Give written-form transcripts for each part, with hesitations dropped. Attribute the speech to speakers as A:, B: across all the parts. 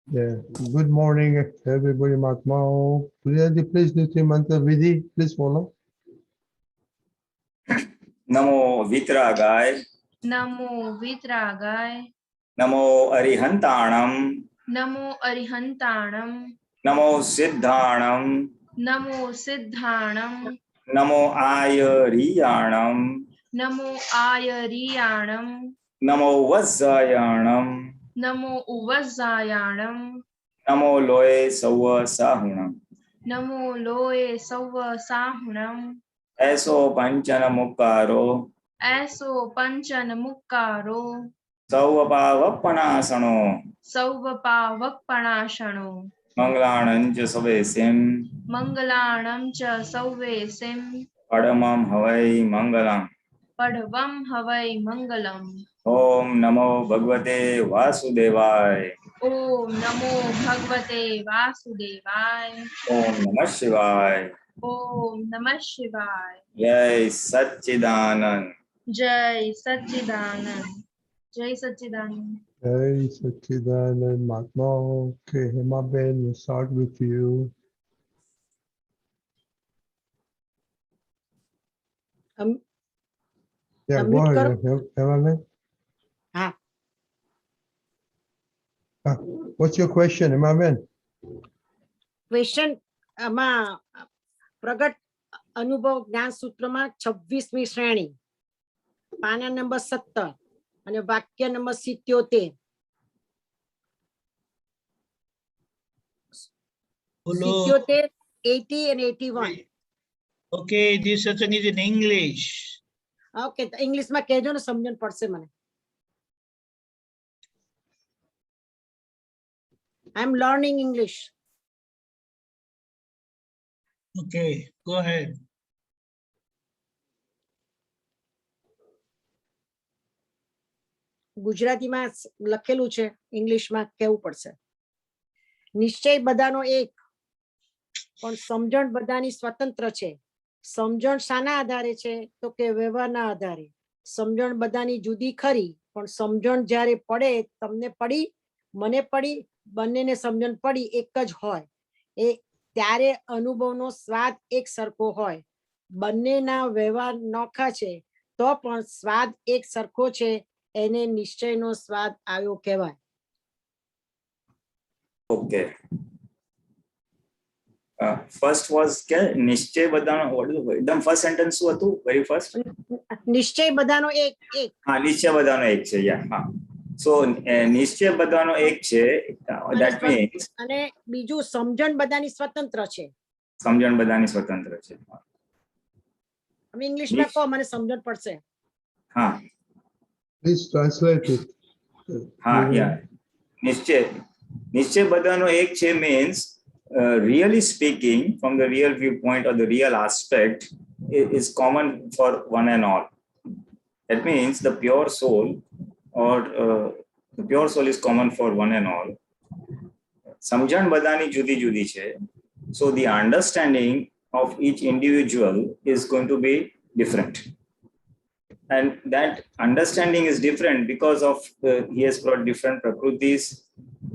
A: Yeah. Good morning, everybody. Mahatma. Please do the mantra Vidhi. Please follow.
B: नमो वितरागाय
C: नमो वितरागाय
B: नमो अरिहंताणम
C: नमो अरिहंताणम
B: नमो सिद्धाणम
C: नमो सिद्धाणम
B: नमो आयरियाणम
C: नमो आयरियाणम
B: नमो वज्जायाणम
C: नमो उवज्जायाणम
B: नमो लोये सव साहुणम
C: नमो लोये सव्व साहुणम
B: ऐसो पंचन मुक्कारो
C: ऐसो पंचन मुक्कारो
B: सौवपावपणासनो
C: सौवपावक्पणाशनो
B: मंगलाणंच सवेसिम
C: मंगलाणं च सौवेसिं
B: पडमं हवै मंगलम्
C: पढ़वं हवै मंगलम्।
B: ओम नमो भगवते वासुदेवाय
C: ओम नमो भगवते वासुदेवाय।
B: ओम नमः शिवाय
C: ओम नमः शिवाय।
B: जय सच्चिदानंद
C: जय सच्चिदानंद। जय सच्चिदानंद।
A: Hey, Sachidanand Mahatma. Okay, Hema Ben, we'll start with you. Yeah, go ahead. Hema Ben. What's your question, Hema Ben?
D: Question પ્રગટ અનુભવ જ્ઞાન સૂત્રમાં 26મી શ્રેણી પાના નંબર 17 અને વાક્ય number 77. 77, 80 and 81.
E: Okay, this session is in English.
D: Okay, તો ઇંગ્લિશમાં કહેજો ને, સમજણ પડશે મને. I am learning English.
E: Okay, go ahead.
D: ગુજરાતીમાં લખેલું છે, ઇંગ્લિશમાં કહેવું પડશે. નિશ્ચય બધાનો એક, પણ સમજણ બધાની સ્વતંત્ર છે. સમજણ શાના આધારે છે? તો કે વ્યવહારના આધારે. સમજણ બધાની જુદી ખરી, પણ સમજણ જ્યારે પડે, તમને પડી, મને પડી, બંનેને સમજણ પડી એક જ હોય, એ ત્યારે અનુભવનો સ્વાદ એક સરખો હોય. બંનેના વ્યવહાર નોખા છે, તો પણ સ્વાદ એક સરખો છે, એને નિશ્ચયનો સ્વાદ આવ્યો કહેવાય.
B: Okay. First was નિશ્ચય બધાનો, એકદમ ફર્સ્ટ સેન્ટેન્સ શું હતું? વેરી ફર્સ્ટ
D: નિશ્ચય બધાનો એક એક.
B: હા, નિશ્ચય બધાનો એક છે. યા, હા. સો નિશ્ચય બધાનો એક છે, that means
D: અને બીજું સમજણ બધાની સ્વતંત્ર છે.
B: સમજણ બધાની સ્વતંત્ર છે.
D: હવે ઇંગ્લિશમાં કહો, મને સમજણ પડશે.
B: હા,
A: Please translate it.
B: હા, યા. નિશ્ચય બધાનો એક છે means really speaking, from the real viewpoint or the real aspect, is common for one and all. That means the pure soul or the pure soul is common for one and all. સમજણ બધાની જુદી જુદી છે. So the understanding of each individual is going to be different. And that understanding is different because of he has brought different prakrutis.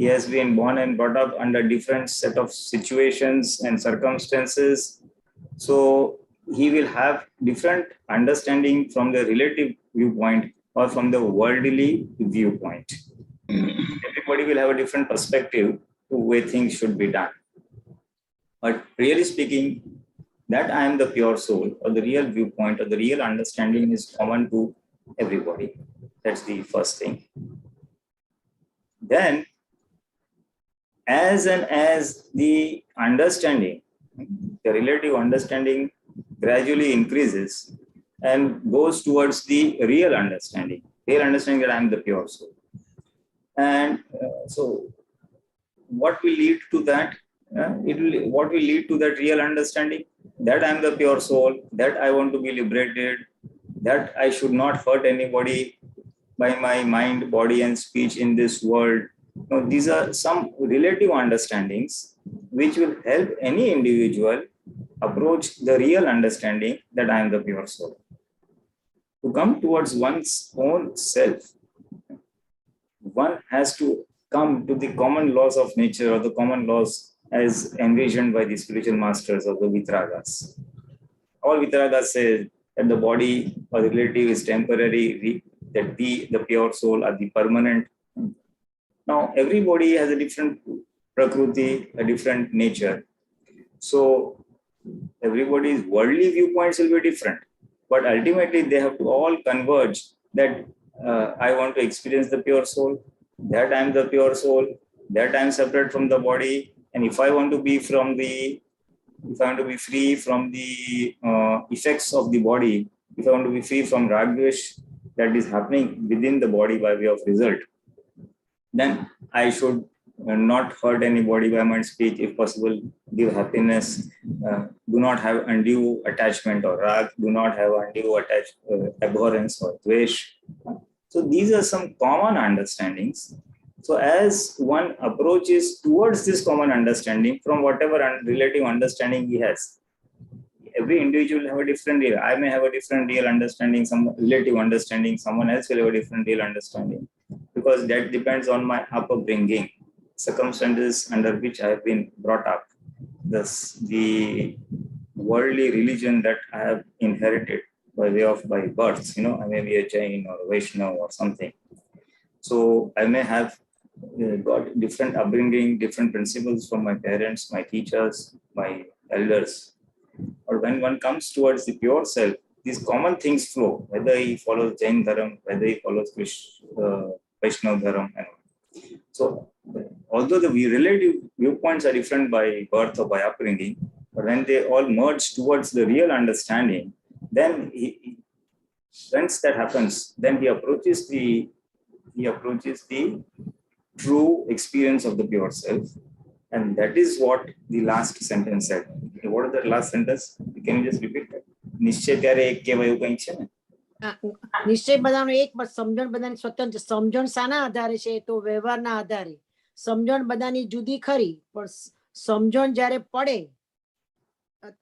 B: He has been born and brought up under different set of situations and circumstances. So he will have different understanding from the relative viewpoint or from the worldly viewpoint. Everybody will have a different perspective to way things should be done. But really speaking, that I am the pure soul, or the real viewpoint, or the real understanding is common to everybody. That's the first thing. Then, as the understanding, the relative understanding gradually increases and goes towards the real understanding that I am the pure soul. And so, what will lead to that? What will lead to that real understanding? That I am the pure soul, that I want to be liberated, that I should not hurt anybody by my mind, body, and speech in this world. Now, these are some relative understandings which will help any individual approach the real understanding that I am the pure soul. To come towards one's own self, one has to come to the common laws of nature or the common laws as envisioned by the spiritual masters of the Vitragas. All Vitragas say that the body or the relative is temporary, that we, the pure soul, are the permanent. Now, everybody has a different prakruti, a different nature. So, everybody's worldly viewpoints will be different. But ultimately, they have to all converge that I want to experience the pure soul, that I am the pure soul, that I am separate from the body. And if I want to be free from the effects of the body, if I want to be free from ragdvesh that is happening within the body by way of result, then I should not hurt anybody by my speech, if possible, give happiness, do not have undue attachment or rag, do not have undue abhorrence or dvesh. So these are some common understandings. So as one approaches towards this common understanding from whatever relative understanding he has, every individual will have a different real. I may have a different real understanding, some relative understanding, someone else will have a different real understanding, because that depends on my upbringing, circumstances under which I have been brought up, thus the worldly religion that I have inherited by way of by birth. I may be a Jain or a Vaishnava or something. So I may have got different upbringing, different principles from my parents, my teachers, my elders. Or when one comes towards the pure self, these common things flow, whether he follows Jain Dharam, whether he follows Vaishnava Dharam. So although the relative viewpoints are different by birth or by upbringing, but when they all merge towards the real understanding, then once that happens, then he approaches the true experience of the pure self. And that is what the last sentence said. What is that last sentence? Can you just repeat that? નિશ્ચય ત્યારે એક કહેવાય એવું કંઈક છે ને?
D: નિશ્ચય બધાનો એક, પણ સમજણ બધાની સ્વતંત્ર. સમજણ શાના આધારે છે? તો વ્યવહારના આધારે. સમજણ બધાની જુદી ખરી, પણ સમજણ જ્યારે પડે,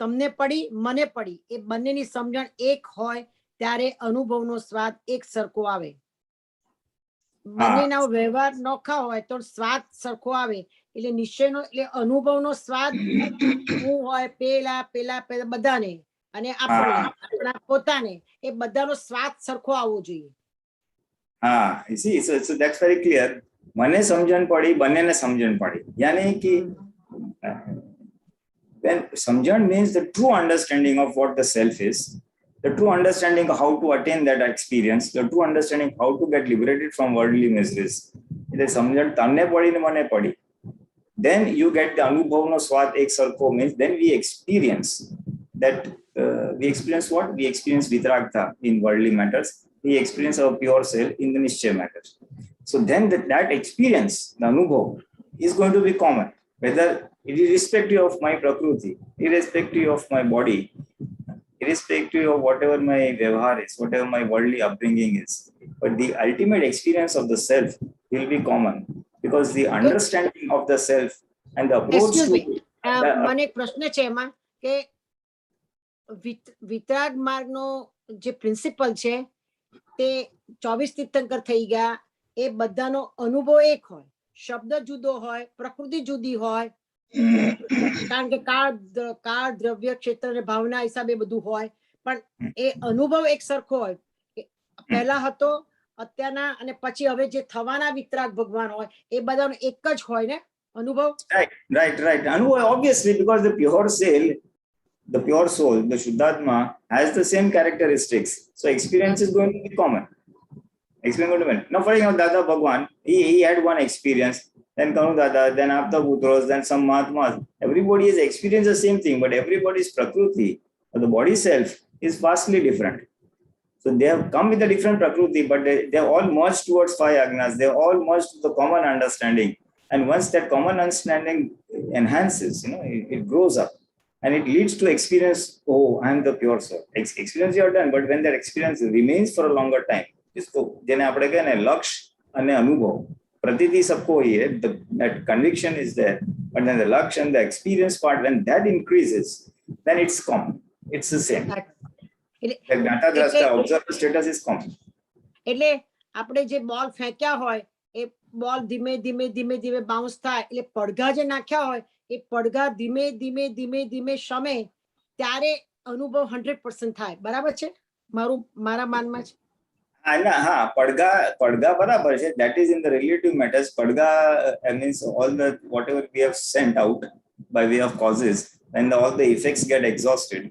D: તમને પડી, મને પડી, એ બંનેની સમજણ એક હોય ત્યારે અનુભવનો સ્વાદ એક સરખો આવે. બંનેના વ્યવહાર નોખા હોય તો સ્વાદ સરખો આવે. એટલે નિશ્ચયનો એટલે અનુભવનો સ્વાદ હું હોય, પેલા પેલા પેલા બધાને અને આપણને આપણા પોતાને, એ બધાનો સ્વાદ સરખો આવવો જોઈએ.
B: you see, so that's very clear. મને સમજણ પડી, બંનેને સમજણ પડી, યાની કે when samjhan means the true understanding of what the self is, the true understanding of how to attain that experience, the true understanding how to get liberated from worldly miseries. એટલે સમજણ તમને પડી ને મને પડી. Then you get the anubhavno swad ek sarko, means then we experience that. We experience what? We experience vitragta in worldly matters. We experience our pure self in the nishchay matters. So then that experience, the anubhav, is going to be common, whether it is irrespective of my prakruti, irrespective of my body, irrespective of whatever my vyavhar is, whatever my worldly upbringing is. But the ultimate experience of the self will be common, because the understanding of the self and the approach to
D: મને એક પ્રશ્ન છે એમાં કે વિતરાગ માર્ગનો જે principal છે તે 24 તીર્થંકર થઈ ગયા, એ બધાનો અનુભવ એક હોય, શબ્દ જુદો હોય, પ્રકૃતિ જુદી હોય, કારણ કે કાળ દ્રવ્ય ક્ષેત્ર અને ભાવના હિસાબે બધું હોય, પણ એ અનુભવ એક સરખો હોય. પહેલા હતો, અત્યારના અને પછી હવે જે થવાના વિતરાગ ભગવાન હોય, એ બધાનો એક જ હોય ને અનુભવ.
B: Right. Anubhav, obviously, because the pure soul, the Shuddhatma, has the same characteristics. So experience is going to be common. Now, for example, Dada Bhagwan, he had one experience, then Kanu Dada, then Apta Putros, then some Mahatmas. Everybody has experienced the same thing, but everybody's prakruti, or the body self, is vastly different. So they have come with a different prakruti, but they have all merged towards 5 agnas. They have all merged to the common understanding. And once that common understanding enhances, it grows up. And it leads to experience, oh, I am the pure soul. Experience you are done, but when that experience remains for a longer time, જેને આપણે કહે ને લક્ષ અને અનુભવ, પ્રતીતિ સબકો હી હૈ, that conviction is there, but then the લક્ષ and the experience part, when that increases, then it's common. It's the same. The જ્ઞાતા દ્રષ્ટા observer status is common.
D: એટલે આપણે જે બોલ ફેંક્યા હોય, એ બોલ ધીમે ધીમે ધીમે ધીમે બાઉન્સ થાય એટલે પડઘા જે નાખ્યા હોય એ પડઘા ધીમે ધીમે ધીમે ધીમે શમે ત્યારે અનુભવ 100% થાય. બરાબર છે? મારા માનમાં છે.
B: પડઘા બરાબર છે. That is in the relative matters. Padga means all the whatever we have sent out by way of causes, when all the effects get exhausted,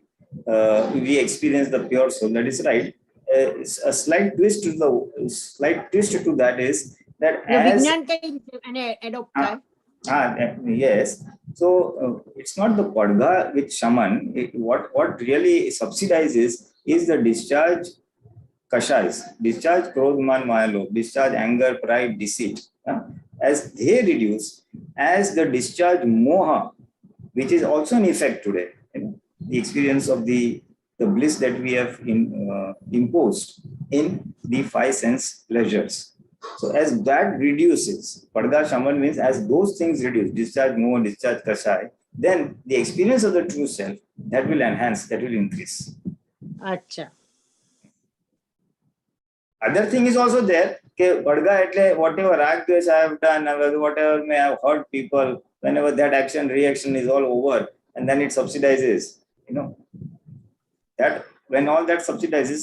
B: we experience the pure soul. That is right. A slight twist to that is that as
D: વિજ્ઞાન કઈ રીતે એને adopt થાય?
B: yes. So it's not the padga with shaman. What really subsidizes is the discharge kashais, discharge krodh man maya lobh, discharge anger, pride, deceit. As they reduce, as the discharge moha, which is also an effect today, the experience of the bliss that we have imposed in the five sense pleasures. So as that reduces, padga shaman means as those things reduce, discharge moha, discharge kashai, then the experience of the true self, that will enhance, that will increase.
D: અચ્છા.
B: Other thing is also there, padga etle whatever rag dvesh I have done, whatever may have hurt people, whenever that action reaction is all over, and then it subsidizes, that when all that subsidizes,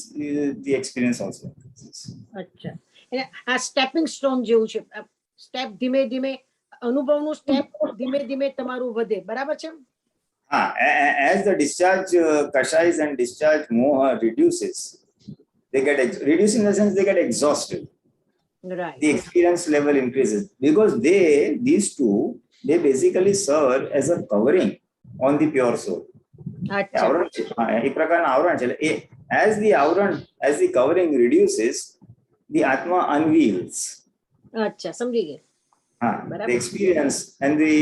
B: the experience also increases.
D: અચ્છા. એટલે આ stepping stone જેવું છે. Step ધીમે ધીમે અનુભવનું step ધીમે ધીમે તમારું વધે. બરાબર છે?
B: As the discharge kashais and discharge moha reduces, they get reduced in the sense they get exhausted.
D: Right.
B: The experience level increases because these two basically serve as a covering on the pure soul.
D: અચ્છા.
B: As the covering reduces, the atma unveils.
D: અચ્છા, સમજી ગયા.
B: The experience and the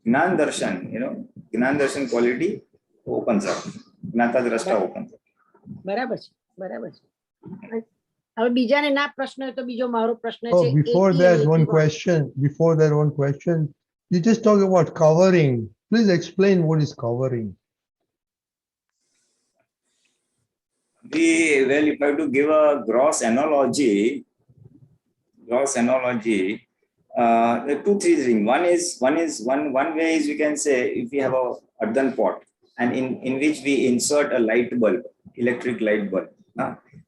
B: Gnan Darshan, Gnan Darshan quality opens up. Gnata Drashta opens up.
D: બરાબર છે, બરાબર છે. હવે બીજાને ના પ્રશ્ન હોય તો બીજો મારો પ્રશ્ન
A: Oh,
D: છે.
A: before that, one question. You just talk about covering. Please explain what is covering.
B: If I have to give a gross analogy, there are 2-3 things. One way is we can say if we have a earthen pot and in which we insert a light bulb, electric light bulb.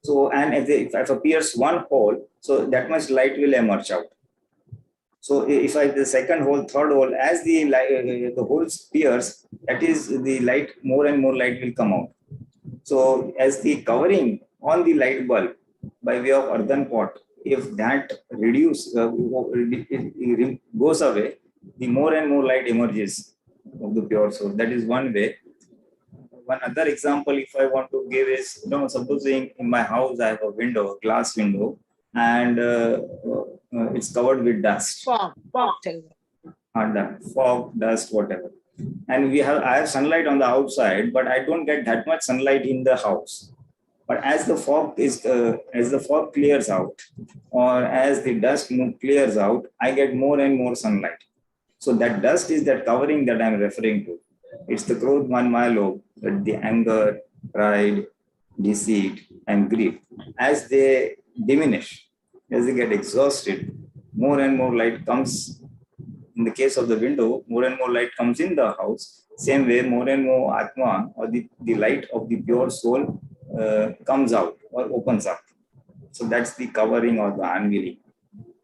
B: So and if I pierce one hole, so that much light will emerge out. So if I the second hole, third hole, as the holes pierce, that is the light, more and more light will come out. So as the covering on the light bulb by way of earthen pot, if that goes away, the more and more light emerges of the pure soul. That is one way. One other example, if I want to give is, supposing in my house I have a window, a glass window, and it's covered with dust. Fog, dust, whatever. And I have sunlight on the outside, but I don't get that much sunlight in the house. But as the fog clears out, or as the dust clears out, I get more and more sunlight. So that dust is that covering that I'm referring to. It's the krodh man maya lobh, the anger, pride, deceit, and grief. As they diminish, as they get exhausted, more and more light comes. In the case of the window, more and more light comes in the house. Same way, more and more atma, or the light of the pure soul, comes out or opens up. So that's the covering or the unveiling.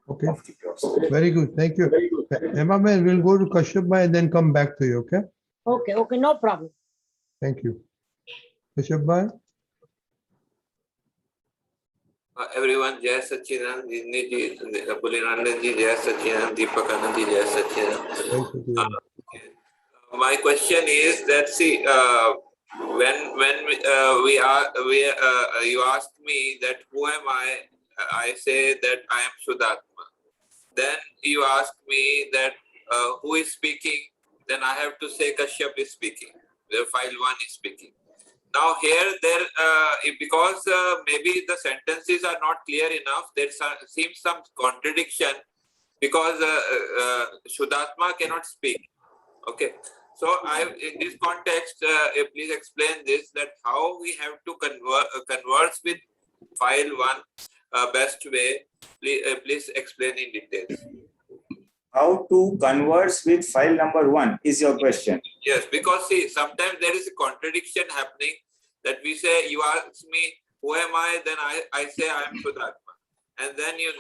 A: Okay.
B: Of the pure soul.
A: Very good. Thank you. Emma, we'll go to Kashyap Bhai and then come back to you. Okay.
D: Okay, no problem.
A: Thank you. Kashyap Bhai.
F: Everyone, Jai Sachidanand, Jinni ji, Pulinandan ji, Jai Sachidanand, Deepak Anand ji, Jai Sachidanand. My question is that, see, when you asked me that who am I say that I am Shuddhatma. Then you asked me that who is speaking. Then I have to say Kashyap is speaking. The file 1 is speaking. Now here, because maybe the sentences are not clear enough, there seems some contradiction because Shuddhatma cannot speak. Okay. So in this context, please explain this, that how we have to converse with file 1 best way? Please explain in details.
B: How to converse with file number 1 is your question.
F: Yes, because see, sometimes there is a contradiction happening that we say, you ask me, who am I? Then I say, I am Shuddhatma. And then you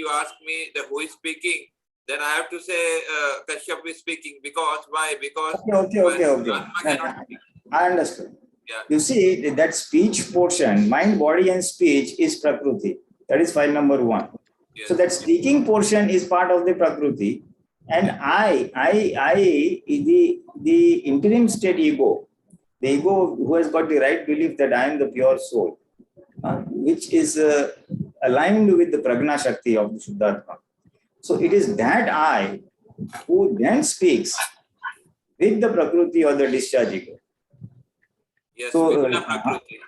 F: ask me, who is speaking? Then I have to say, Kashyap is speaking. Because, why? Because
B: Okay.
F: Atma cannot speak.
B: I understood.
F: Yeah.
B: You see, that speech portion, mind, body, and speech is Prakriti. That is file number 1.
F: Yes.
B: So that speaking portion is part of the Prakriti. And the interim state ego, the ego who has got the right belief that I am the pure soul, which is aligned with the Prajna Shakti of the Shuddhatma. So it is that I who then speaks with the Prakriti or the discharge ego.
F: Yes,
B: So,
F: with the Prakriti.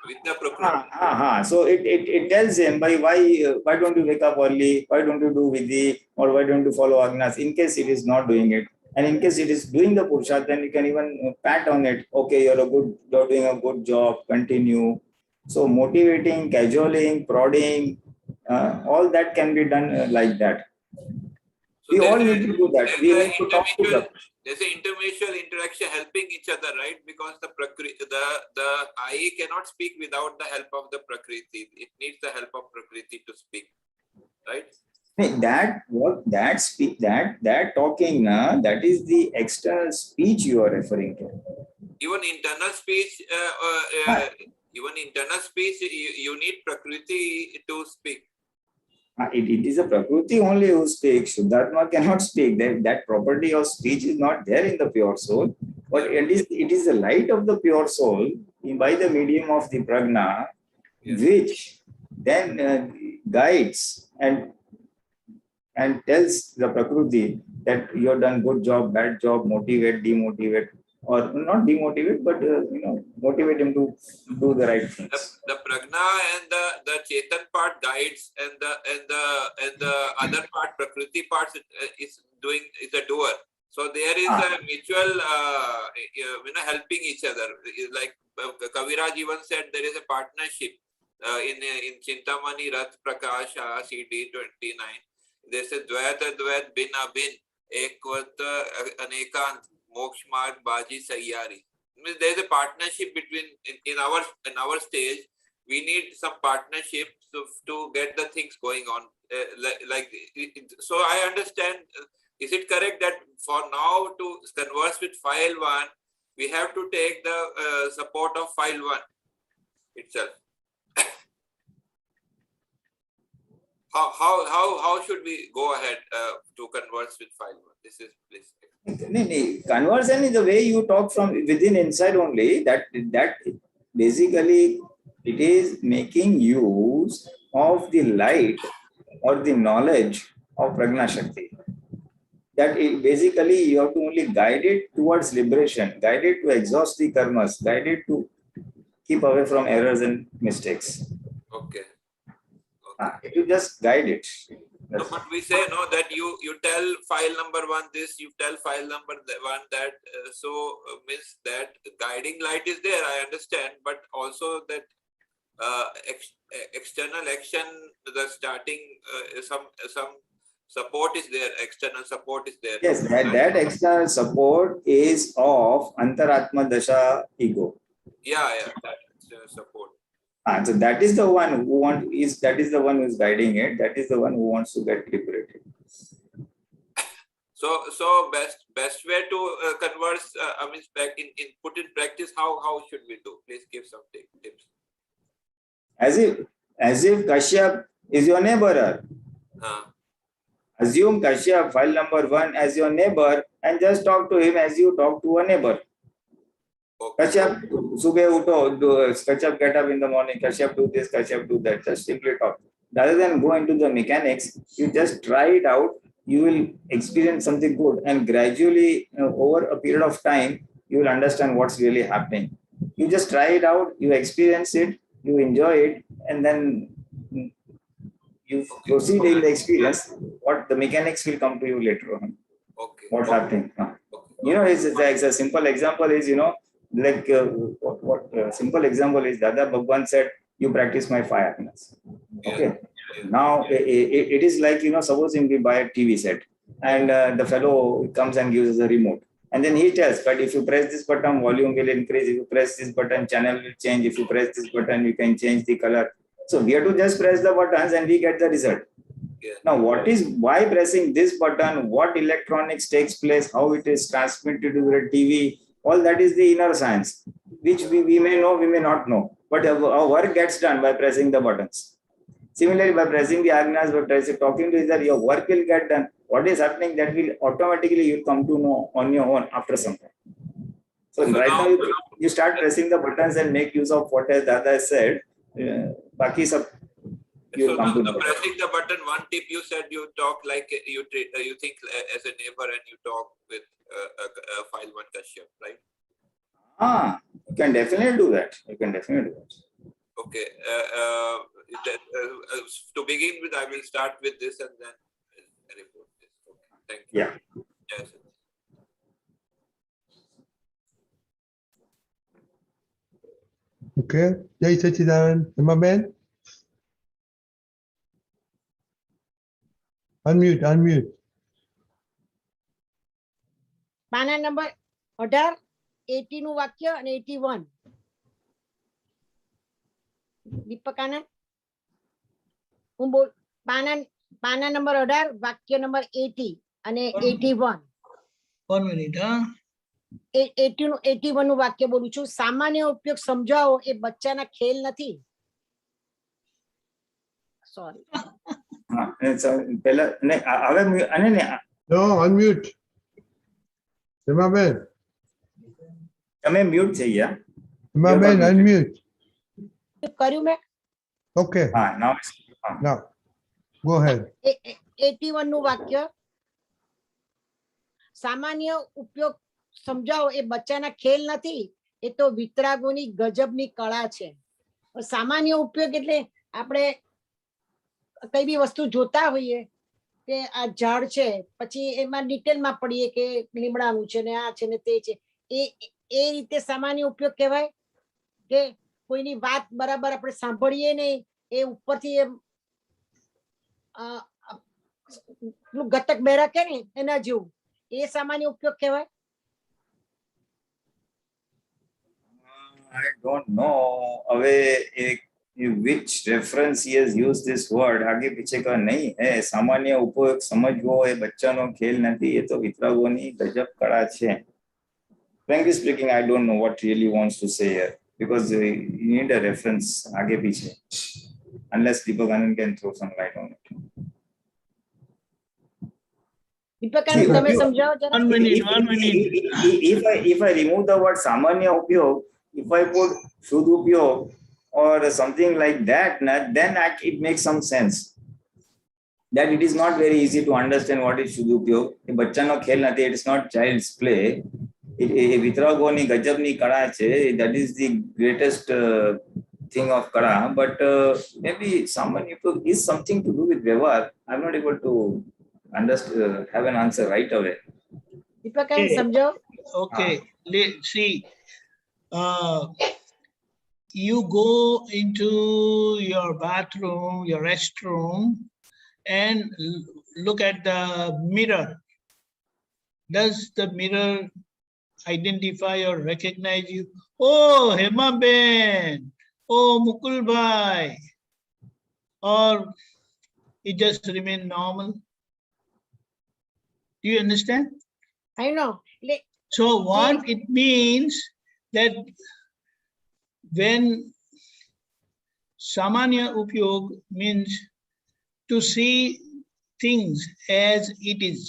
B: So it tells him, why don't you wake up early? Why don't you do Vidhi? Or why don't you follow Agnas? In case it is not doing it. And in case it is doing the Purusharth, then you can even pat on it. Okay, you're doing a good job, continue. So motivating, cajoling, prodding, all that can be done like that.
F: So
B: We all need to do that. We need to talk to them.
F: There's an intermutual interaction helping each other, right? Because the Prakriti, the I cannot speak without the help of the Prakriti. It needs the help of Prakriti to speak, right?
B: That talking, that is the external speech you are referring to.
F: Even internal speech, you need Prakriti to speak.
B: It is a Prakriti only who speaks. Shuddhatma cannot speak. That property of speech is not there in the pure soul. But it is the light of the pure soul by the medium of the Prajna, which then guides and tells the Prakriti that you have done good job, bad job, motivate, demotivate, or not demotivate, but motivate him to do the right things.
F: The Prajna and the Chetan part guides, and the other part, Prakriti part, is a doer. So there is a mutual, helping each other. Like Kaviraj even said, there is a partnership in Chintamani Rath Prakasha CD 29. They say Dvayat bin abin ekvat anekant moksha marg baji sayyari. There is a partnership between in our stage. We need some partnership to get the things going on. So I understand. Is it correct that for now to converse with file 1, we have to take the support of file 1 itself? How should we go ahead to converse with file 1? This is please.
B: Conversion is the way you talk from within inside only. That basically it is making use of the light or the knowledge of Prajna Shakti. That basically you have to only guide it towards liberation, guide it to exhaust the karmas, guide it to keep away from errors and mistakes.
F: Okay.
B: You just guide it.
F: No, but we say that you tell file number 1 this, you tell file number 1 that. Means that guiding light is there. I understand, but also that external action, the starting some support is there. External support is there.
B: Yes, that external support is of Antaratma Dasha ego.
F: Yeah, that external support.
B: So that is the one who who is guiding it. That is the one who wants to get liberated.
F: So best way to converse. Put in practice. How should we do? Please give some tips.
B: As if Kashyap is your neighbor. Assume Kashyap, file number 1, as your neighbor, and just talk to him as you talk to a neighbor.
F: Okay.
B: Kashyap, subah uto, Kashyap get up in the morning, Kashyap do this, Kashyap do that. Just simply talk. Rather than go into the mechanics, you just try it out. You will experience something good, and gradually, over a period of time, you will understand what's really happening. You just try it out, you experience it, you enjoy it, and then you proceed in the experience. What the mechanics will come to you later on.
F: Okay.
B: What's happening? It's a simple example is, simple example is Dada Bhagwan said, you practice my 5 happiness. Okay. Now it is like, supposing we buy a TV set and the fellow comes and gives us a remote. And then he tells, but if you press this button, volume will increase. If you press this button, channel will change. If you press this button, you can change the color. So we have to just press the buttons and we get the result.
F: Yeah.
B: Now, why pressing this button, what electronics takes place, how it is transmitted to the TV, all that is the inner science, which we may know, we may not know. But our work gets done by pressing the buttons. Similarly, by pressing the agnas, by talking to each other, your work will get done. What is happening, that will automatically you come to know on your own after some time. So right now you start pressing the buttons and make use of what has Dada said. Baki sab you
F: So
B: will come to
F: now
B: know.
F: pressing the button, one tip you said you talk like you think as a neighbor and you talk with File 1 Kashyap, right?
B: You can definitely do that. You can definitely do that.
F: Okay. To begin with, I will start with this and then report this. Okay. Thank you.
B: Yeah.
F: Yes.
A: Okay. Jai Sachidanand. Emma Ben? Unmute.
D: પાના number 18, 80 નું વાક્ય અને 81. દીપક આનંદ, હું બોલ. પાના number 18, વાક્ય number 80 અને 81.
E: 1 minute, huh?
D: 81 નું વાક્ય બોલું છું. સામાન્ય ઉપયોગ સમજાવો એ બચ્ચાના ખેલ નથી. Sorry.
A: No, unmute. Emma Ben.
B: તમે મ્યુટ થઈ ગયા.
A: Emma Ben, unmute.
D: કર્યું મેં.
A: Okay. Now, go ahead.
D: 81 નું વાક્ય, સામાન્ય ઉપયોગ સમજાવો એ બચ્ચાના ખેલ નથી, એ તો વિતરાગોની ગજબની કળા છે. સામાન્ય ઉપયોગ એટલે આપણે કઈ બી વસ્તુ જોતા હોઈએ કે આ ઝાડ છે, પછી એમાં ડિટેલમાં પડીએ કે લીમડાનું છે ને આ છે ને તે છે, એ રીતે સામાન્ય ઉપયોગ કહેવાય. કે કોઈની વાત બરાબર આપણે સાંભળીએ નહીં, એ ઉપરથી એમ ગતક બેરા કે ને એના જેવું, એ સામાન્ય ઉપયોગ કહેવાય.
B: I don't know which reference he has used this word. आगे पीछे का नहीं है. सामान्य उपयोग समझવો એ બચ્ચાનો ખેલ નથી, એ તો વિતરાગોની ગજબ કળા છે. Frankly speaking, I don't know what really wants to say here, because you need a reference आगे पीछे, unless Deepak Anand can throw some light on it.
D: દીપક આનંદ, તમે સમજાવો જરા.
E: 1 minute.
B: If I remove the word सामान्य उपयोग, if I put शुद्ध उपयोग or something like that, then it makes some sense. That it is not very easy to understand what is शुद्ध उपयोग. बच्चाનો ખેલ નથી, it is not child's play. વિતરાગોની ગજબની કળા છે. That is the greatest thing of kala. But maybe सामान्य उपयोग is something to do with व्यवहार. I'm not able to have an answer right away.
D: દીપક આનંદ, સમજાવો.
E: Okay. See, you go into your bathroom, your restroom, and look at the mirror. Does the mirror identify or recognize you? Oh, Hema Ben. Oh, Mukul Bhai. Or it just remain normal? Do you understand?
D: I know.
E: So what it means that when Samanya Upyog means to see things as it is,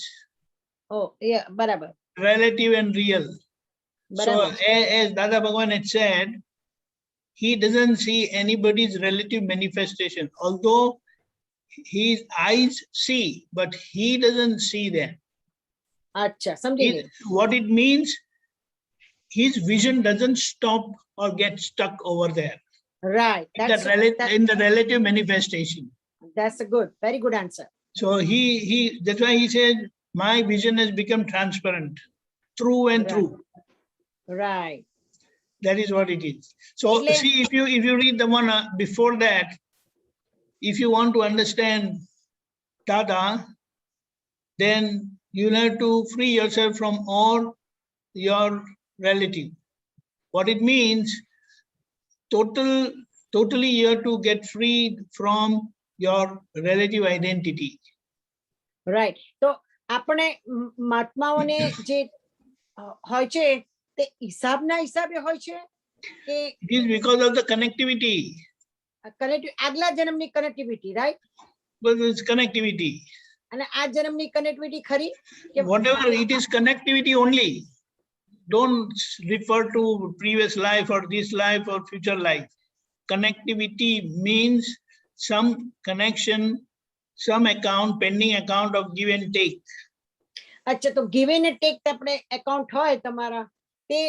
D: Oh, yeah, બરાબર.
E: relative and real. So
D: બરાબર.
E: as Dada Bhagwan had said, he doesn't see anybody's relative manifestation, although his eyes see, but he doesn't see them.
D: અચ્છા, સમજી ગઈ.
E: What it means, his vision doesn't stop or get stuck over there.
D: Right.
E: In the relative manifestation.
D: That's a good, very good answer.
E: So that's why he said, my vision has become transparent, through and
D: Right.
E: through.
D: Right.
E: That is what it is. So
D: એટલે-
E: see, if you read the one before that, if you want to understand Dada, then you'll have to free yourself from all your relative. What it means, totally you have to get freed from your relative identity.
D: Right તો આપણે મહાત્માઓને જે હોય છે તે હિસાબના હિસાબે હોય છે કે
E: It is because of the connectivity.
D: Connective આગલા જન્મની connectivity right
E: But it's connectivity.
D: અને આ જન્મની કનેક્ટિવિટી ખરી કે
E: Whatever, it is connectivity only. Don't refer to previous life or this life or future life. Connectivity means some connection, some account, pending account of give and take.
D: અચ્છા તો give and take આપણે account હોય તમારા તે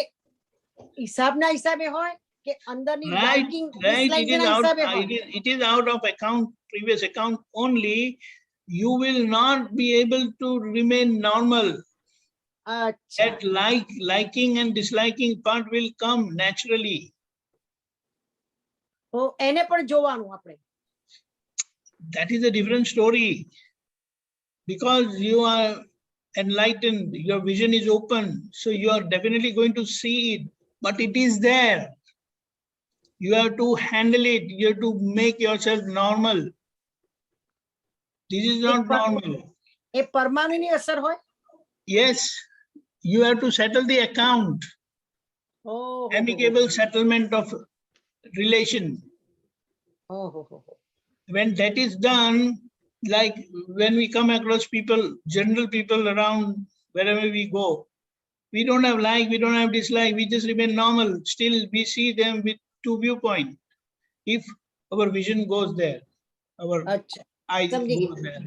D: હિસાબના હિસાબે હોય કે અંદરની
E: Right,
D: liking
E: it
D: ડિસલાઇકિંગના
E: is out,
D: હિસાબે હોય
E: it is out of account, previous account only. You will not be able to remain normal.
D: અચ્છા
E: That liking and disliking part will come naturally.
D: તો એને પણ જોવાનું આપણે
E: That is a different story. Because you are enlightened, your vision is open, so you are definitely going to see it, but it is there. You have to handle it, you have to make yourself normal. This is not normal.
D: એ પરમાણુની અસર હોય
E: Yes, you have to settle the account,
D: ઓહો
E: amicable settlement of relation.
D: ઓહો
E: When that is done, like when we come across people, general people around wherever we go, we don't have like, we don't have dislike, we just remain normal. Still, we see them with two viewpoints. If our vision goes there, our
D: અચ્છા
E: eyes
D: સમજી
E: go
D: ગઈ.
E: there.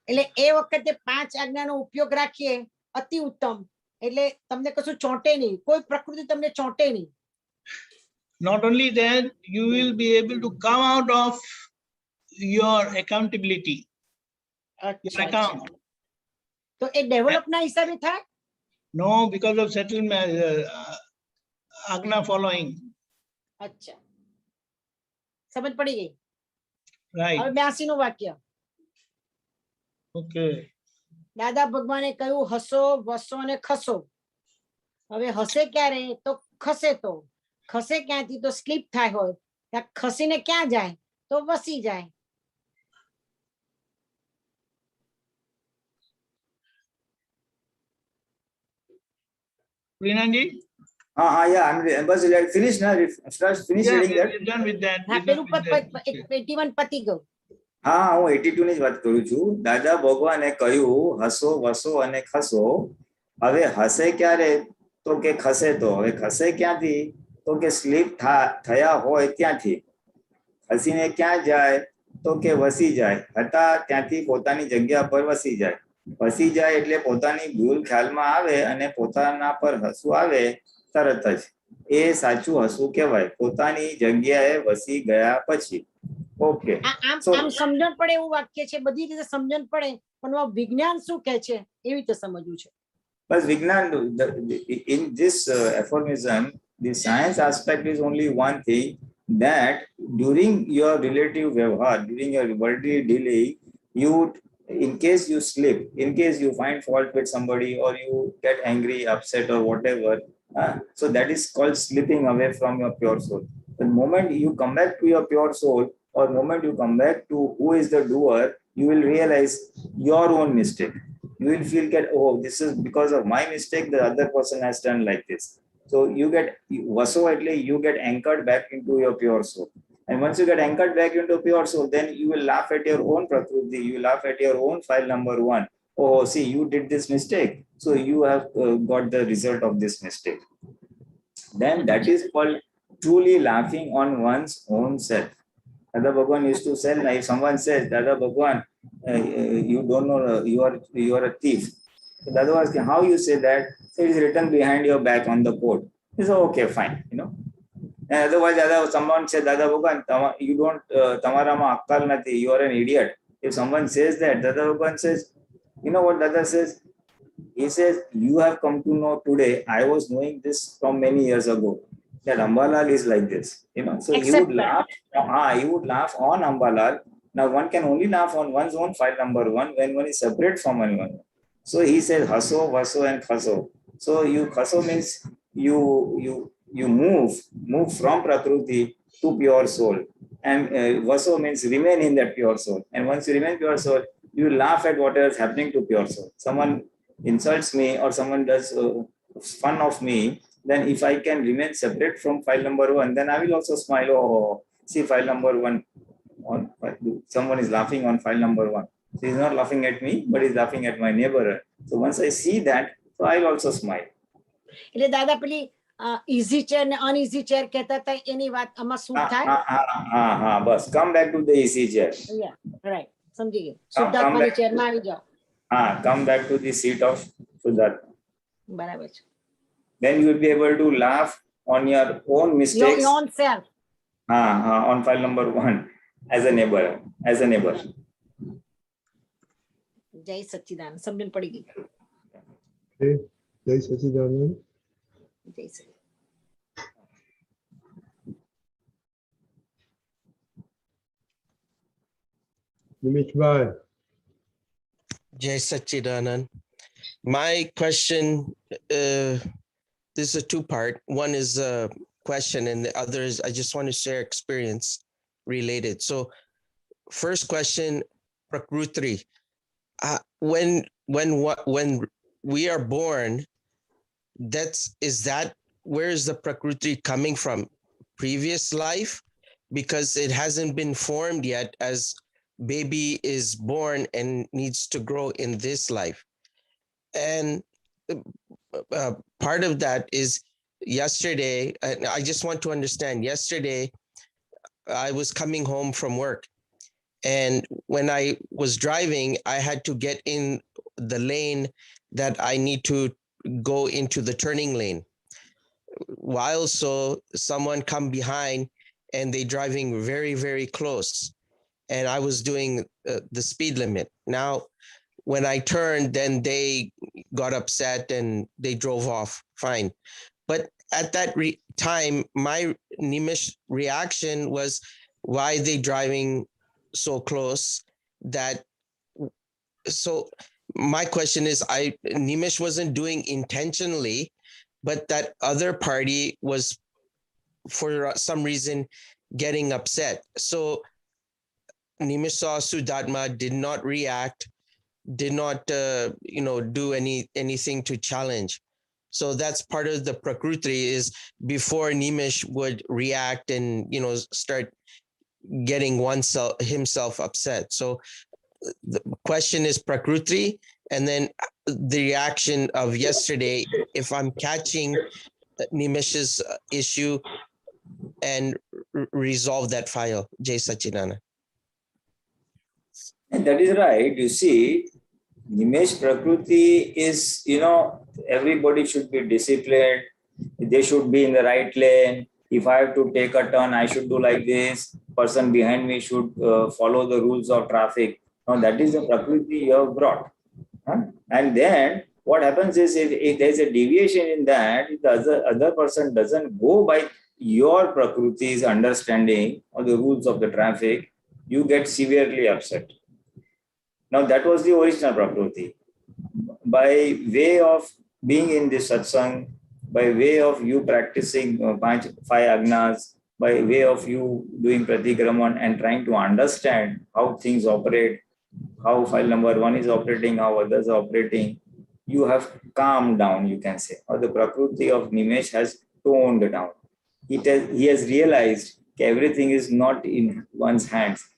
D: એટલે એ વખતે 5 આજ્ઞાનો ઉપયોગ રાખીએ અતિ ઉત્તમ એટલે તમને કશું ચોંટે નહીં કોઈ પ્રકૃતિ તમને ચોંટે નહીં
E: Not only that, you will be able to come out of your accountability, your
D: અચ્છા
E: account.
D: તો એ ડેવલપના હિસાબે થાય
E: No, because of settlement, agna following.
D: અચ્છા સમજ પડી ગઈ
E: Right.
D: હવે 82 નું વાક્ય
E: Okay.
D: દાદા ભગવાને કહ્યું હસો વસો અને ખસો હવે હસે ક્યારે તો ખસે તો ખસે ક્યાંથી તો સ્લીપ થાય હોય ત્યાં ખસીને ક્યાં જાય તો વસી જાય
E: Prinanji?
B: Yeah, I'm bus like finish now. Finish
E: Yeah,
B: reading that.
E: we're done with that.
D: હા
E: We're
D: પેલું
E: done with that.
D: 81 પતી ગયું
B: હું 82 ની જ વાત કરું છું. દાદા ભગવાને કહ્યું હસો વસો અને ખસો. હવે હસે ક્યારે તો કે ખસે તો. હવે ખસે ક્યાંથી તો કે સ્લીપ થયા હોય ત્યાંથી. ખસીને ક્યાં જાય તો કે વસી જાય. હતા ત્યાંથી પોતાની જગ્યા પર વસી જાય. વસી જાય એટલે પોતાની ભૂલ ખ્યાલમાં આવે અને પોતાના પર હસવું આવે તરત જ. એ સાચું હસવું કહેવાય. પોતાની જગ્યાએ વસી ગયા પછી. ઓકે.
D: આમ
B: So-
D: આમ સમજણ પડે એવું વાક્ય છે બધી રીતે સમજણ પડે પણ વિજ્ઞાન શું કહે છે એવી રીતે સમજવું છે
B: But Vignan, in this aphorism, the science aspect is only one thing, that during your relative vyavhar, during your worldly dealing, you, in case you slip, in case you find fault with somebody or you get angry, upset or whatever, so that is called slipping away from your pure soul. The moment you come back to your pure soul, or moment you come back to who is the doer, you will realize your own mistake. You will feel that, oh, this is because of my mistake, the other person has done like this. So you get vaso, you get anchored back into your pure soul. And once you get anchored back into pure soul, then you will laugh at your own prakriti, you laugh at your own file number 1. Oh, see, you did this mistake. So you have got the result of this mistake. Then that is called truly laughing on one's own self. Dada Bhagwan used to say, if someone says, Dada Bhagwan, you don't know, you are a thief. So Dada was asking, how you say that? So it is written behind your back on the coat. He said, okay, fine, you know. And otherwise, someone said, Dada Bhagwan, you don't, tamarama akkal nati, you are an idiot. If someone says that, Dada Bhagwan says, you know what Dada says? He says, you have come to know today, I was knowing this from many years ago, that Ambalal is like this, you know. So he
D: Accept
B: would laugh, he would laugh on Ambalal, Now one can only laugh on one's own file number one when one is separate from one. So he says haso, vaso, and khaso. So you khaso means you move from Prakruti to pure soul. And vaso means remain in that pure soul. And once you remain pure soul, you laugh at whatever is happening to pure soul. Someone insults me or someone does fun of me, then if I can remain separate from file number one, then I will also smile. Oh, see file number one. Someone is laughing on file number one. So he's not laughing at me, but he's laughing at my neighbor. So once I see that, so I'll also smile.
D: એટલે દાદા પેલી easy chair ને uneasy chair કહેતા હતા એની વાત આમાં શું થાય?
B: બસ come back to the easy chair.
D: Yeah, right. સમજી ગઈ. શુદ્ધાત્માની chair માં આવી જાઓ.
B: Come back to the seat of Shuddhatma.
D: બરાબર છે.
B: Then you will be able to laugh on your own mistakes.
D: Your own self.
B: On file number one as a neighbor.
D: જય સચ્ચિદાનંદ. સમજણ પડી ગઈ.
A: Okay. Jai Sachidanand.
D: જય સચ્ચિદાનંદ.
A: Nimish bhai.
G: Jai Sachidanand. My question, this is a two-part. One is a question and the other is I just want to share experience related. So first question, Prakriti. When we are born, where is the Prakriti coming from? Previous life? Because it hasn't been formed yet as baby is born and needs to grow in this life. And part of that is yesterday, and I just want to understand, yesterday I was coming home from work. And when I was driving, I had to get in the lane that I need to go into the turning lane. While so someone come behind and they driving very, very close. And I was doing the speed limit. Now, when I turned, then they got upset and they drove off fine. But at that time, my Nimish reaction was, why they driving so close? So my question is, Nimish wasn't doing intentionally, but that other party was for some reason getting upset. So Nimish saw Shuddhatma, did not react, did not do anything to challenge. So that's part of the Prakriti is before Nimish would react and start getting himself upset. So the question is Prakriti, and then the reaction of yesterday, if I'm catching Nimish's issue and resolve that file. Jai Sachidanand.
B: And that is right. You see, Nimesh Prakriti is, everybody should be disciplined. They should be in the right lane. If I have to take a turn, I should do like this. Person behind me should follow the rules of traffic. Now, that is the Prakriti you have brought. And then what happens is if there's a deviation in that, if the other person doesn't go by your Prakriti's understanding of the rules of the traffic, you get severely upset. Now, that was the original Prakriti. By way of being in this satsang, by way of you practicing 5 agnas, by way of you doing pratikraman and trying to understand how things operate, how file number 1 is operating, how others are operating, you have calmed down, you can say, or the Prakriti of Nimesh has toned down. He has realized that everything is not in one's hands.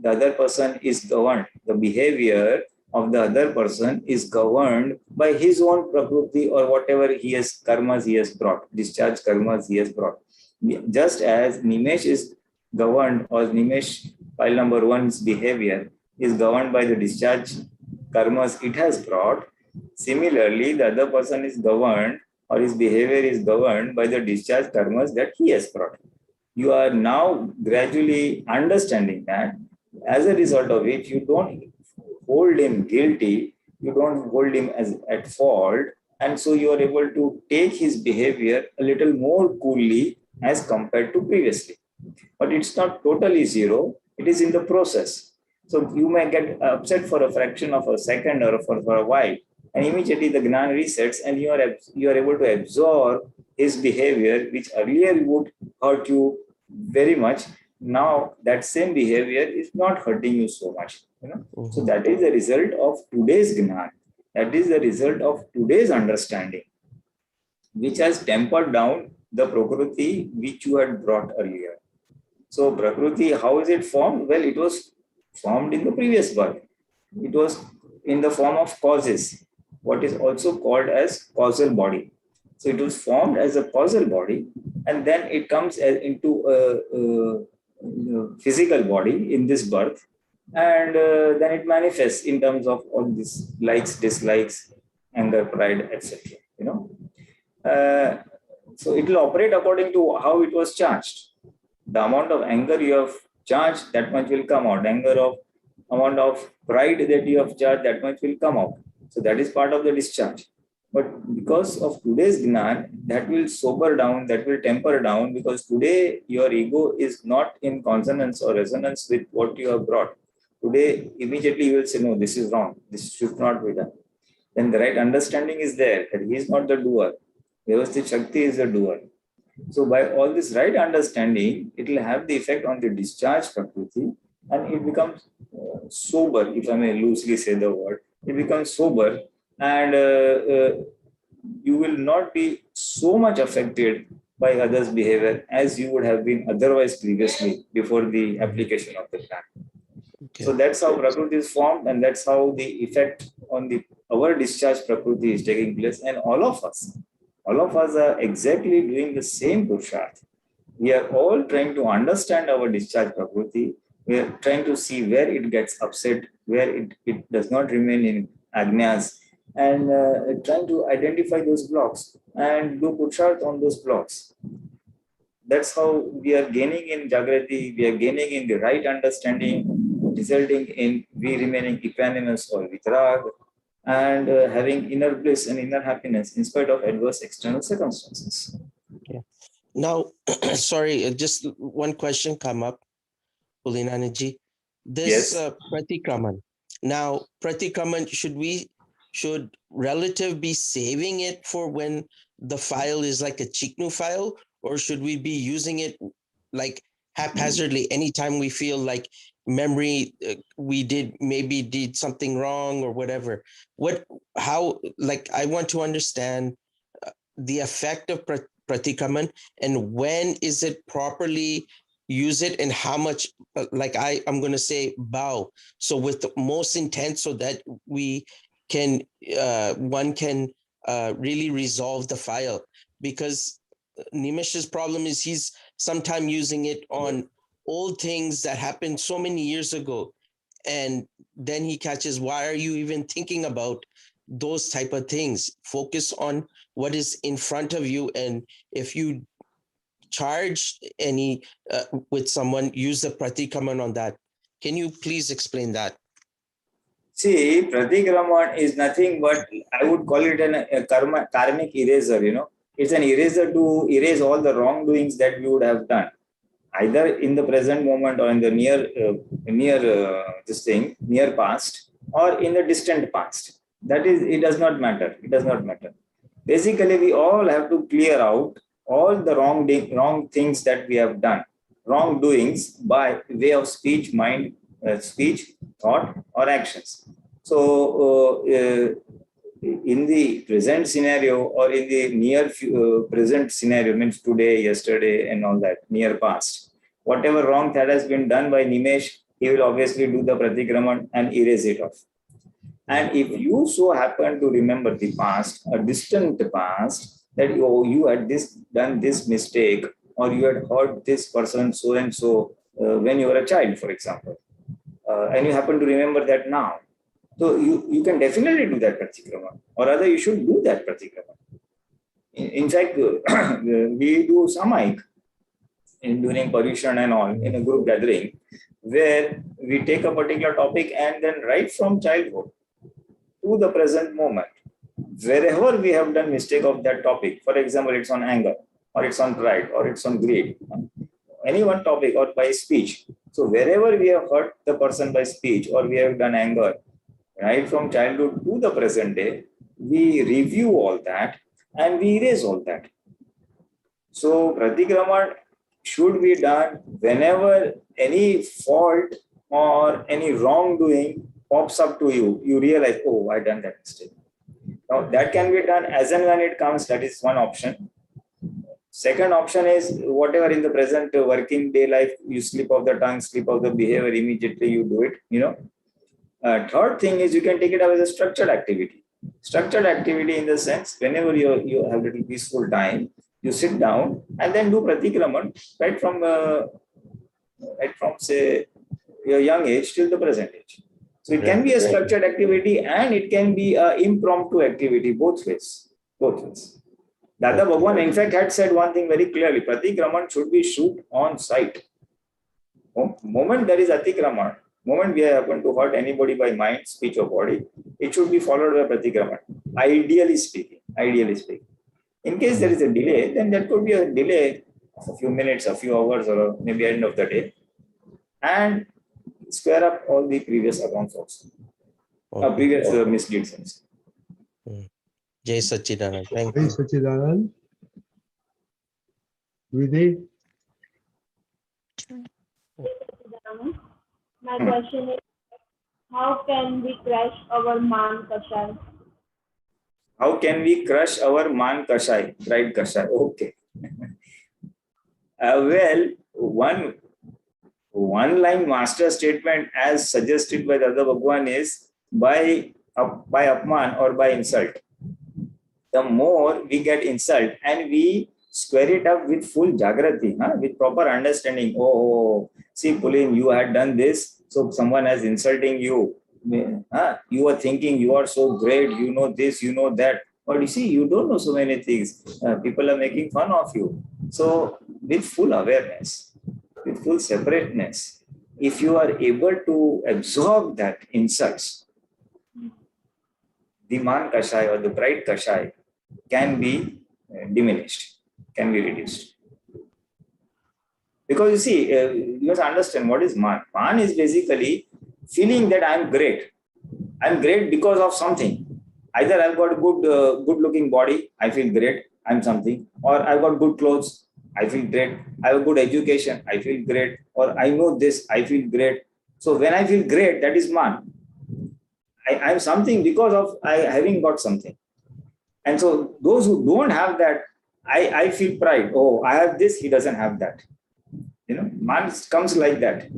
B: The other person is governed. The behavior of the other person is governed by his own Prakriti or whatever karmas he has brought, discharge karmas he has brought. Just as Nimesh is governed, or Nimesh file number 1's behavior is governed by the discharge karmas it has brought, similarly, the other person is governed, or his behavior is governed by the discharge karmas that he has brought. You are now gradually understanding that. As a result of it, you don't hold him guilty, you don't hold him as at fault, and so you are able to take his behavior a little more coolly as compared to previously. But it's not totally zero. It is in the process. So you may get upset for a fraction of a second or for a while, and immediately the Gnan resets, and you are able to absorb his behavior, which earlier would hurt you very much. Now that same behavior is not hurting you so much. So
G: Mhm.
B: that is the result of today's Gnan. That is the result of today's understanding, which has tempered down the Prakriti which you had brought earlier. So Prakriti, how is it formed? Well, it was formed in the previous birth. It was in the form of causes, what is also called as causal body. So it was formed as a causal body, and then it comes into a physical body in this birth, and then it manifests in terms of all these likes, dislikes, anger, pride, etc. So it will operate according to how it was charged. The amount of anger you have charged, that much will come out. Amount of pride that you have charged, that much will come out. So that is part of the discharge. But because of today's Gnan, that will sober down, that will temper down, because today your ego is not in consonance or resonance with what you have brought. Today, immediately you will say, no, this is wrong. This should not be done. Then the right understanding is there that he is not the doer. Vyavasthit Shakti is the doer. So by all this right understanding, it will have the effect on the discharge Prakriti, and it becomes sober, if I may loosely say the word. It becomes sober, and you will not be so much affected by others' behavior as you would have been otherwise previously before the application of the plan. So
G: Okay.
B: that's how Prakriti is formed, and that's how the effect on our discharge Prakriti is taking place. And all of us are exactly doing the same Purusharth. We are all trying to understand our discharge Prakriti. We are trying to see where it gets upset, where it does not remain in Agnyas, and trying to identify those blocks and do Purusharth on those blocks. That's how we are gaining in Jagrati, we are gaining in the right understanding, resulting in we remaining equanimous or vitrag, and having inner bliss and inner happiness in spite of adverse external circumstances.
G: Now, sorry, just one question come up, Pulinanaji. This
B: Yes.
G: Pratikraman. Now, Pratikraman, should relative be saving it for when the file is like a Chiknu file, or should we be using it like haphazardly anytime we feel like memory we did something wrong or whatever? I want to understand the effect of Pratikraman, and when is it properly use it, and how much, I'm going to say bow. So with the most intent, so that we can, one can really resolve the file, because Nimesh's problem is he's sometimes using it on old things that happened so many years ago. And then he catches, why are you even thinking about those type of things? Focus on what is in front of you. And if you charge any with someone, use the Pratikraman on that. Can you please explain that?
B: See, Pratikraman is nothing but, I would call it a karmic eraser, It's an eraser to erase all the wrongdoings that you would have done, either in the present moment or in the near past, or in the distant past. That is, it does not matter. It does not matter. Basically, we all have to clear out all the wrong things that we have done, wrongdoings by way of speech, speech, thought, or actions. So, in the present scenario or in the near present scenario, means today, yesterday, and all that, near past, whatever wrong that has been done by Nimesh, he will obviously do the Pratikraman and erase it off. And if you so happen to remember the past, a distant past, that you had done this mistake, or you had hurt this person so and so when you were a child, for example, and you happen to remember that now, so you can definitely do that Pratikraman, or rather you should do that Pratikraman. In fact, we do Samaik during Paryushan and all in a group gathering, where we take a particular topic and then right from childhood to the present moment, wherever we have done mistake of that topic, for example, it's on anger, or it's on pride, or it's on greed, any one topic, or by speech. So wherever we have hurt the person by speech or we have done anger, right from childhood to the present day, we review all that and we erase all that. So Pratikraman should be done whenever any fault or any wrongdoing pops up to you. You realize, oh, I done that mistake. Now that can be done as and when it comes. That is one option. Second option is whatever in the present working day life, you slip of the tongue, slip of the behavior, immediately you do it. Third thing is you can take it up as a structured activity. Structured activity in the sense, whenever you have a little peaceful time, you sit down and then do Pratikraman right from say your young age till the present age. So it can be a structured activity and it can be an impromptu activity, both ways. Dada Bhagwan in fact had said one thing very clearly, Pratikraman should be shoot on sight. Moment there is Atikraman, moment we happen to hurt anybody by mind, speech or body, it should be followed by Pratikraman, ideally speaking. In case there is a delay, then there could be a delay of a few minutes, a few hours, or maybe end of the day, and square up all the previous accounts also, previous misdeeds.
G: Jai Sachidanand. Thank
A: Jai
G: you.
A: Sachidanand. Vidhi.
H: My question is, how can we crush our man kashai?
B: How can we crush our man kashai, pride kashai? Okay. Well, one line master statement as suggested by Dada Bhagwan is by apman or by insult. The more we get insult and we square it up with full jagrati, with proper understanding. Oh, see, Pulin, you had done this, so someone is insulting you. You are thinking you are so great, you know this, you know that. But you see, you don't know so many things. People are making fun of you. So with full awareness, with full separateness, if you are able to absorb that insults, the man kashai or the pride kashai can be diminished, can be reduced. Because you see, you must understand what is man. Man is basically feeling that I'm great. I'm great because of something. Either I've got a good looking body, I feel great, I'm something. Or I've got good clothes, I feel great. I have a good education, I feel great. Or I know this, I feel great. So when I feel great, that is man. I'm something because of having got something. And so those who don't have that, I feel pride. Oh, I have this, he doesn't have that. Man comes like that.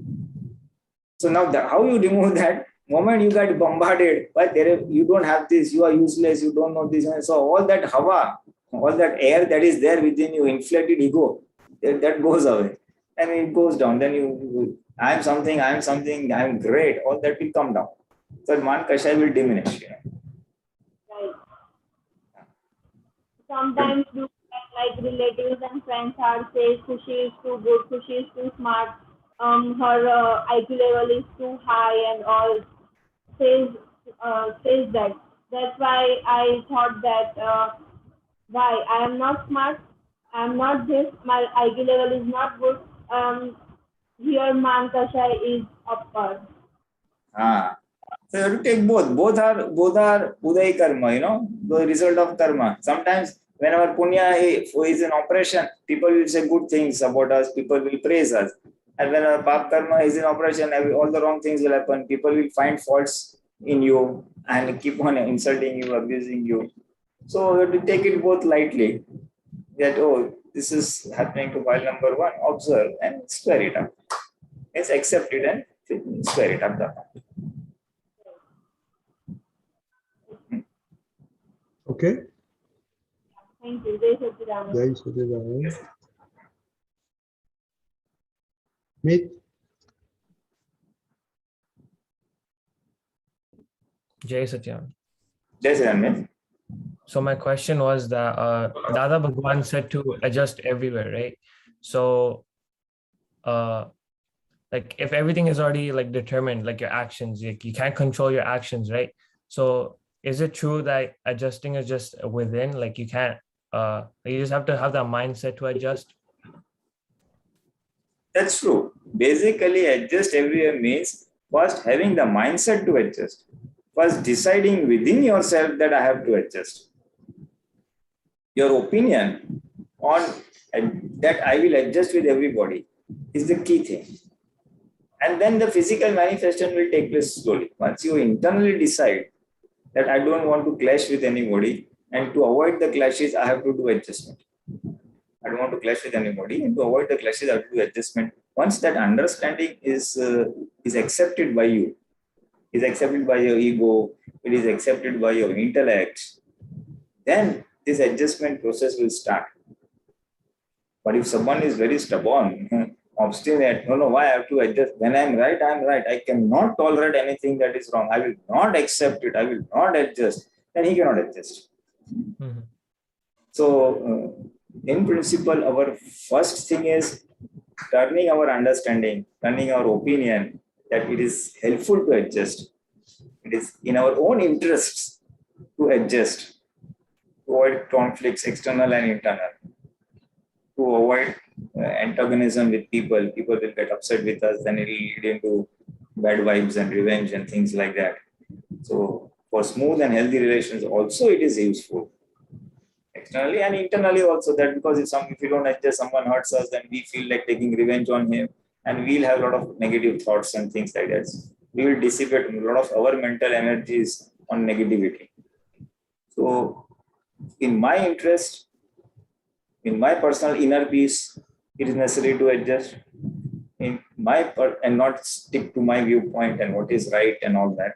B: So now how you remove that? Moment you get bombarded, but you don't have this, you are useless, you don't know this. And so all that hawa, all that air that is there within you, inflated ego, that goes away. And it goes down. Then I'm something, I'm great. All that will come down. So man kashai will diminish.
H: Right. Sometimes like relatives and friends are say Khushi is too good, Khushi is too smart, her IQ level is too high and all says that. That's why I thought that why I am not smart, I am not this, my IQ level is not good. Here man kashai is upper.
B: So you have to take both. Both are uday karma, the result of karma. Sometimes whenever punya is in operation, people will say good things about us, people will praise us. And when our pap karma is in operation, all the wrong things will happen. People will find faults in you and keep on insulting you, abusing you. So you have to take it both lightly. That, oh, this is happening to file number one, observe and square it up. Yes, accept it and square it up.
A: Okay.
H: Thank you. Jai Sachidanand.
A: Jai Sachidanand. Meet.
I: Jai Satyan.
B: Jai Sachidanand.
I: So my question was that Dada Bhagwan said to adjust everywhere, right? So like if everything is already like determined, like your actions, you can't control your actions, right? So is it true that adjusting is just within, like you can't, you just have to have that mindset to adjust?
B: That's true. Basically, adjust everywhere means first having the mindset to adjust, first deciding within yourself that I have to adjust. Your opinion on that I will adjust with everybody is the key thing. And then the physical manifestation will take place slowly. Once you internally decide that I don't want to clash with anybody, and to avoid the clashes, I have to do adjustment. I don't want to clash with anybody, and to avoid the clashes, I have to do adjustment. Once that understanding is accepted by you, is accepted by your ego, it is accepted by your intellect, then this adjustment process will start. But if someone is very stubborn, obstinate, no, why I have to adjust? When I'm right, I cannot tolerate anything that is wrong. I will not accept it. I will not adjust. Then he cannot adjust.
I: Mhm.
B: So, in principle, our first thing is turning our understanding, turning our opinion that it is helpful to adjust. It is in our own interests to adjust, to avoid conflicts, external and internal, to avoid antagonism with people. People will get upset with us, then it will lead into bad vibes and revenge and things like that. So, for smooth and healthy relations, also it is useful. Externally and internally also, that because if you don't adjust, someone hurts us, then we feel like taking revenge on him, and we'll have a lot of negative thoughts and things like that. We will dissipate a lot of our mental energies on negativity. So, in my interest, in my personal inner peace, it is necessary to adjust in and not stick to my viewpoint and what is right and all that.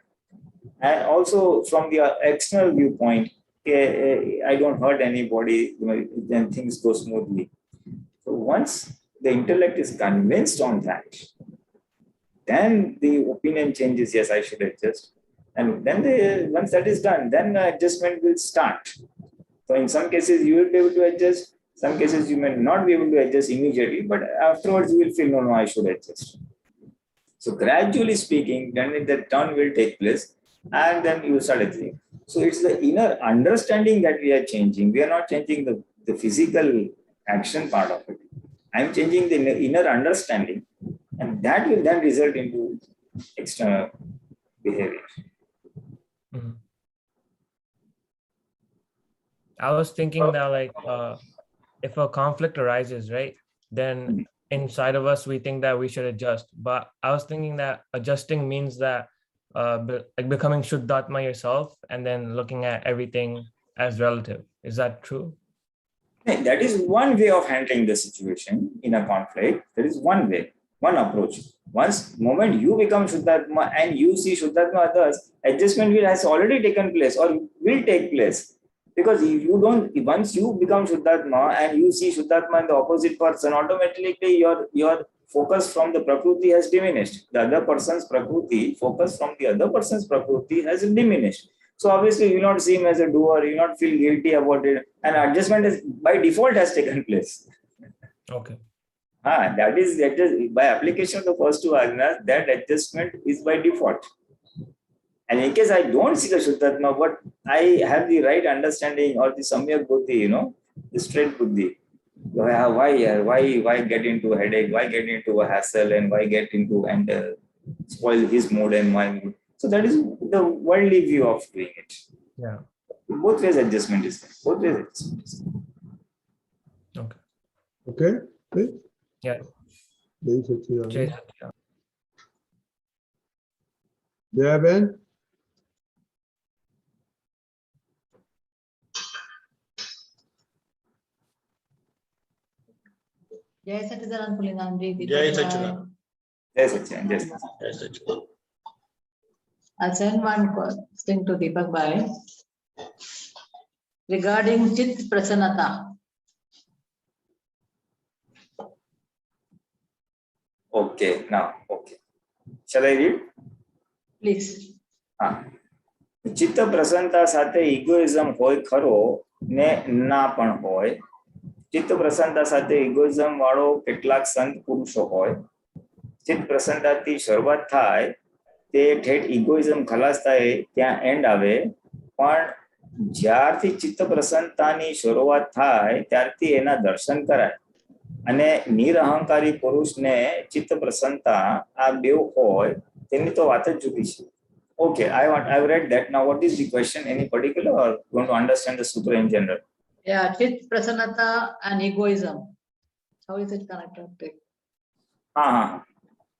B: And also from the external viewpoint, I don't hurt anybody, then things go smoothly. So once the intellect is convinced on that, then the opinion changes, yes, I should adjust. And then once that is done, then adjustment will start. So in some cases, you will be able to adjust. Some cases, you may not be able to adjust immediately, but afterwards, you will feel, no, I should adjust. So gradually speaking, then the turn will take place, and then you start adjusting. So it's the inner understanding that we are changing. We are not changing the physical action part of it. I'm changing the inner understanding, and that will then result into external behavior.
I: Mhm. I was thinking that like if a conflict arises, right, then inside of us we think that we should adjust. But I was thinking that adjusting means that like becoming Shuddhatma yourself and then looking at everything as relative. Is that true?
B: That is one way of handling the situation in a conflict. There is one way, one approach. Once moment you become Shuddhatma and you see Shuddhatma others, adjustment has already taken place or will take place. Because if you don't, once you become Shuddhatma and you see Shuddhatma in the opposite person, automatically your focus from the Prakriti has diminished. The other person's Prakriti, focus from the other person's Prakriti has diminished. So obviously you will not see him as a doer, you will not feel guilty about it. And adjustment is by default has taken place.
I: Okay.
B: That is by application of the first two ajnas, that adjustment is by default. And in case I don't see the Shuddhatma, but I have the right understanding or the Samyak Buddhi, the straight Buddhi. Why get into a headache? Why get into a hassle? And why get into and spoil his mood and my mood? So that is the worldly view of doing it.
I: Yeah.
B: Both ways adjustment is there. Both ways adjustment is there.
I: Okay.
A: Okay, please.
I: Yeah.
A: Jai Satchidanand.
I: Jai Satchidanand.
A: Yeah, Ben.
J: Jai Satchidanand Pulinganji.
E: Jai Satchidanand.
B: Jai Satchidanand. Jai Satchidanand.
E: Jai Satchidanand.
J: I'll send one thing to Deepak Bhai regarding Chit Prasanata.
B: Okay, now, okay. Shall I read?
J: Please.
B: ચિત્ત પ્રસન્નતા સાથે egoism હોય ખરો ને ના પણ હોય. ચિત્ત પ્રસન્નતા સાથે ઇગોઇઝમ વાળો કેટલાક સંત પુરુષો હોય. ચિત્ત પ્રસન્નતાથી શરૂઆત થાય તે ઠેઠ ઇગોઇઝમ ખલાસ થાય ત્યાં એન્ડ આવે. પણ જ્યારથી ચિત્ત પ્રસન્નતાની શરૂઆત થાય ત્યારથી એના દર્શન કરાય. અને નિરહંકારી પુરુષને ચિત્ત પ્રસન્નતા આ બેવ હોય તેની તો વાત જ જુદી છે. Okay, I've read that. Now, what is the question? Any particular, or you want to understand the sutra in general?
J: Yeah, chit prasannata and egoism. How is it connected?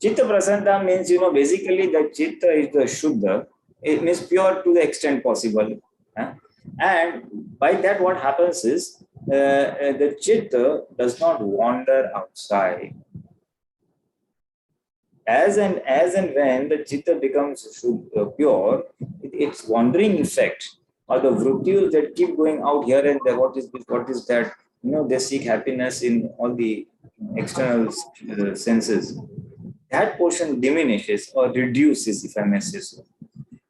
B: Chitta prasannata means, basically the chitta is the shuddha. It means pure to the extent possible. And by that, what happens is the chitta does not wander outside. As and when the chitta becomes pure, its wandering effect or the vrittis that keep going out here and there, what is this, what is that, they seek happiness in all the external senses. That portion diminishes or reduces, if I may say so.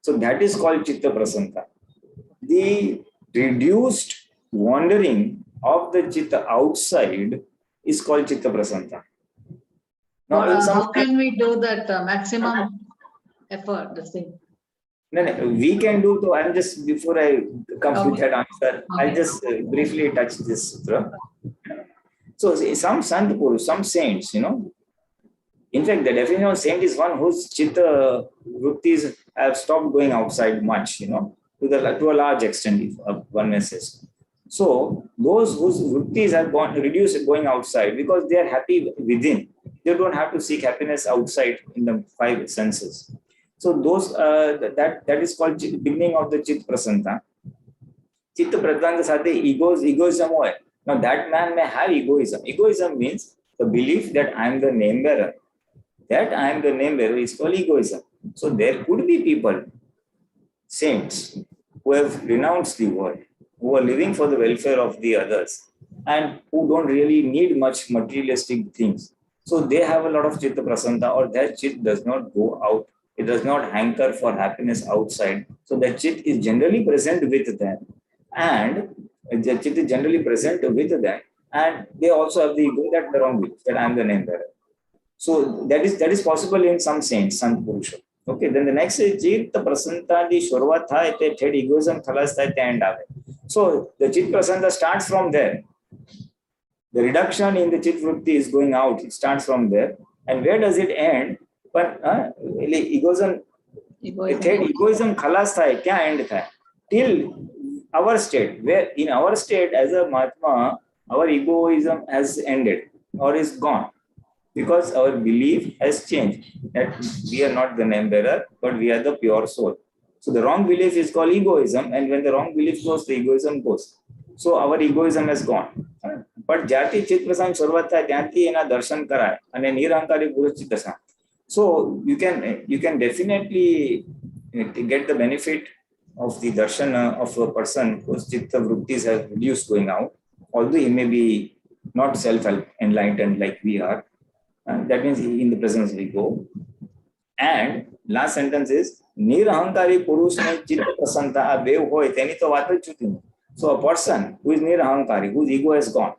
B: So that is called chitta prasannata. The reduced wandering of the chitta outside is called chitta prasannata. Now,
J: How can we do that maximum effort, this thing?
B: No, we can do. So I'm just, before I come to that answer, I'll just briefly touch this sutra. So some Sant Purus, some saints, in fact, the definition of saint is one whose chitta vrittis have stopped going outside much, to a large extent, if one may say so. So those whose vrittis have reduced going outside because they are happy within. They don't have to seek happiness outside in the five senses. So those that is called beginning of the chit prasannata. Chitta prasannata sathe egoism hoy. Now that man may have egoism. Egoism means the belief that I am the name bearer. That I am the name bearer is called egoism. So there could be people, saints, who have renounced the world, who are living for the welfare of the others, and who don't really need much materialistic things. So they have a lot of chitta prasannata, or their chit does not go out. It does not hanker for happiness outside. So the chit is generally present with them, and the chit is generally present with them, and they also have the ego that the wrong belief that I am the name bearer. So that is possible in some saints, Sant Purusha. Okay, then the next is chitta prasannata di shurvat thaye te thed egoism khalas thaye te end ave. So the chit prasannata starts from there. The reduction in the chit vritti is going out. It starts from there. And where does it end? But egoism khalas thaye, kya end thaye? Till our state, where in our state as a Mahatma, our egoism has ended or is gone. Because our belief has changed that we are not the name bearer, but we are the pure soul. So the wrong belief is called egoism, and when the wrong belief goes, the egoism goes. So our egoism has gone. But jati chit prasannata shurvat thaye ત્યાંથી એના દર્શન કરાય અને નિરહંકારી પુરુષ ચિત્ત શાંત. So you can definitely get the benefit of the darshan of a person whose chitta vrittis have reduced going out, although he may be not self-enlightened like we are. That means in the presence of ego. And last sentence is nirahankari purushne chitta prasannata a bev hoy teni to વાત જ છૂટી. So a person who is nirahankari, whose ego has gone,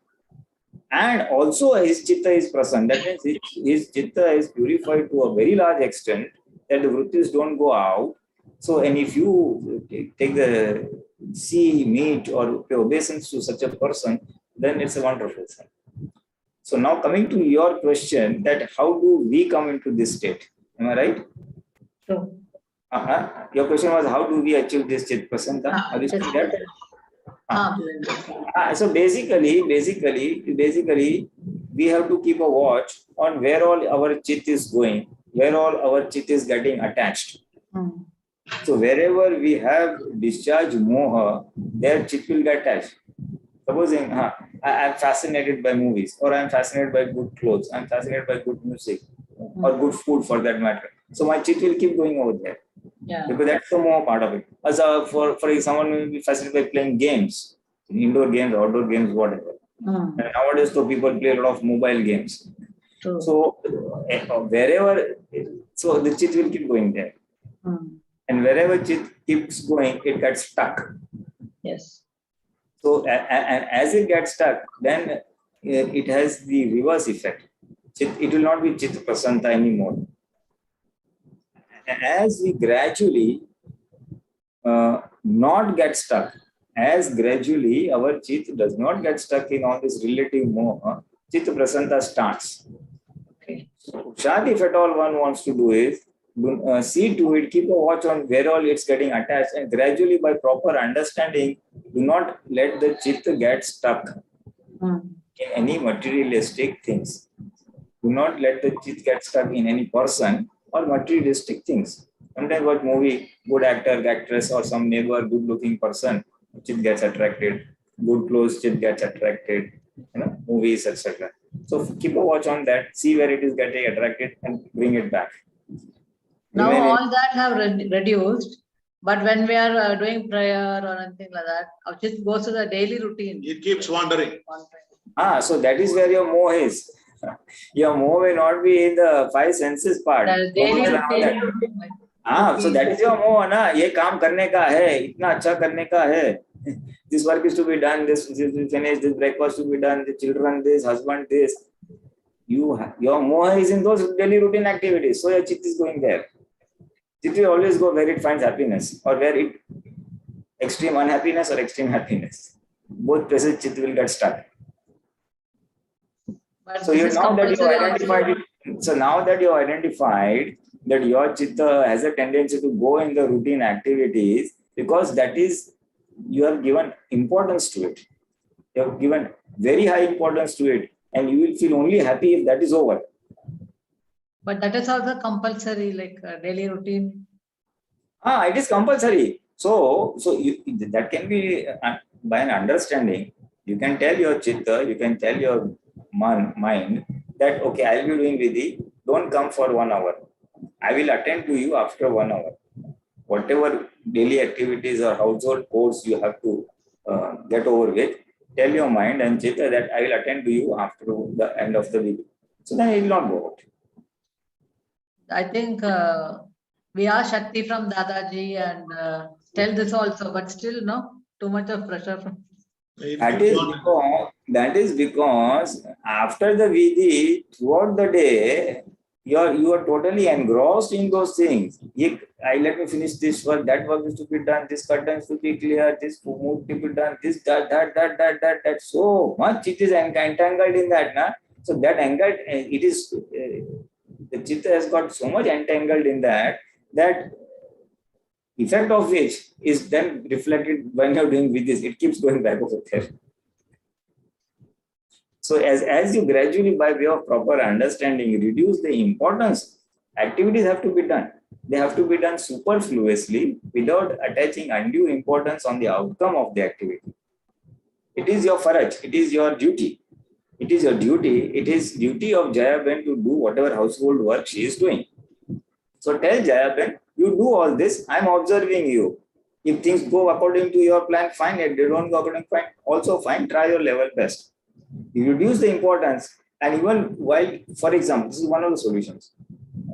B: and also his chitta is prasanna, that means his chitta is purified to a very large extent that the vrittis don't go out. So, and if you take the meet or pay obeisance to such a person, then it's a wonderful thing. So now coming to your question, that how do we come into this state? Am I right?
J: Sure.
B: Your question was how do we achieve this chit prasannata? Have you seen that? So basically, we have to keep a watch on where all our chit is going, where all our chit is getting attached. So wherever we have discharged moha, their chit will get attached. Supposing I'm fascinated by movies, or I'm fascinated by good clothes, I'm fascinated by good music, or good food for that matter. So my chit will keep going over there.
J: Yeah.
B: Because that's the more part of it. As for someone will be fascinated by playing games, indoor games, outdoor games, whatever. And nowadays, so people play a lot of mobile games.
J: True.
B: So wherever, so the chit will keep going there. And wherever chit keeps going, it gets stuck.
J: Yes.
B: So and as it gets stuck, then it has the reverse effect. It will not be chitta prasannata anymore. As we gradually not get stuck, as gradually our chit does not get stuck in all this relative moha, Chitta Prasanta starts.
J: Okay.
B: Shad, if at all one wants to do is, see to it, keep a watch on where all it's getting attached, and gradually by proper understanding, do not let the chitta get stuck in any materialistic things. Do not let the chitta get stuck in any person or materialistic things. Sometimes what movie, good actor, actress, or some neighbor, good looking person, chitta gets attracted. Good clothes, chitta gets attracted. Movies, etc. So keep a watch on that, see where it is getting attracted and bring it back.
J: Now
B: Remain in-
J: all that have reduced, but when we are doing prayer or anything like that, our chit goes to the daily routine.
K: It keeps wandering.
B: So that is where your moh is. Your moh may not be in the five senses part.
J: The daily routine.
B: So that is your moh, na? ये काम करने का है, इतना अच्छा करने का है. This work is to be done, this is to finish, this breakfast to be done, the children this, husband this. Your moha is in those daily routine activities, so your chitta is going there. Chitta will always go where it finds happiness, or where it extreme unhappiness or extreme happiness. Both places chitta will get stuck.
J: But
B: So
J: this
B: you
J: is
B: now that you
J: compulsory
B: identified
J: also.
B: it, so now that you identified that your chitta has a tendency to go in the routine activities, because that is, you have given importance to it. You have given very high importance to it, and you will feel only happy if that is over.
J: But that is also compulsory, like daily routine.
B: It is compulsory. So that can be by an understanding. You can tell your chitta, you can tell your mind that, okay, I will be doing vidhi, don't come for 1 hour. I will attend to you after 1 hour. Whatever daily activities or household chores you have to get over with, tell your mind and chitta that I will attend to you after the end of the vidhi. So then it will not go out.
J: I think we are Shakti from Dadaji and tell this also, but still no, too much of pressure from.
B: That is because after the vidhi, throughout the day, you are totally engrossed in those things. Let me finish this work, that work is to be done, this curtains to be clear, this move to be done, this, that. So much it is entangled in that. Na? So that entangled, it is, the chitta has got so much entangled in that effect of which is then reflected when you're doing with this, it keeps going back over there. So as you gradually, by way of proper understanding, reduce the importance, activities have to be done. They have to be done superfluously without attaching undue importance on the outcome of the activity. It is your faraj, it is your duty. It is your duty. It is duty of Jayaben to do whatever household work she is doing. So tell Jayaben, you do all this, I'm observing you. If things go according to your plan, fine. If they don't go according to plan, also fine. Try your level best. You reduce the importance, and even while, for example, this is one of the solutions.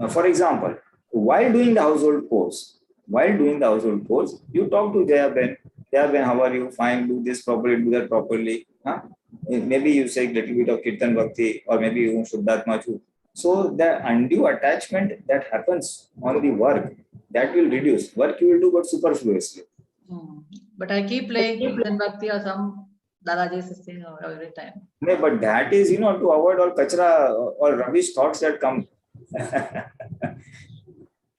B: For example, while doing the household chores, you talk to Jayaben. Jayaben, how are you? Fine. Do this properly. Do that properly. Huh? Maybe you say a little bit of Kirtan Bhakti, or maybe you Shuddhatma too. So the undue attachment that happens on the work, that will reduce. Work you will do, but superfluously.
J: But I keep playing Kirtan Bhakti or some Dadaji's thing every time.
B: No, but that is, to avoid all kachra or rubbish thoughts that come.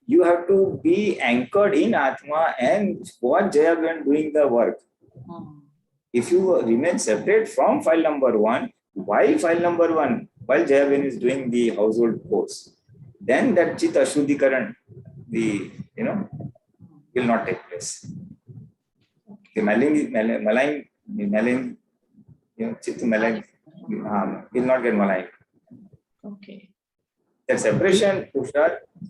B: You have to be anchored in Atma and watch Jayaben doing the work. If you remain separate from file number 1, while file number 1, while Jayaben is doing the household chores, then that Chitta Shuddhikaran, will not take place. The malign, Chitta malign, will not get malign.
J: Okay.
B: The separation,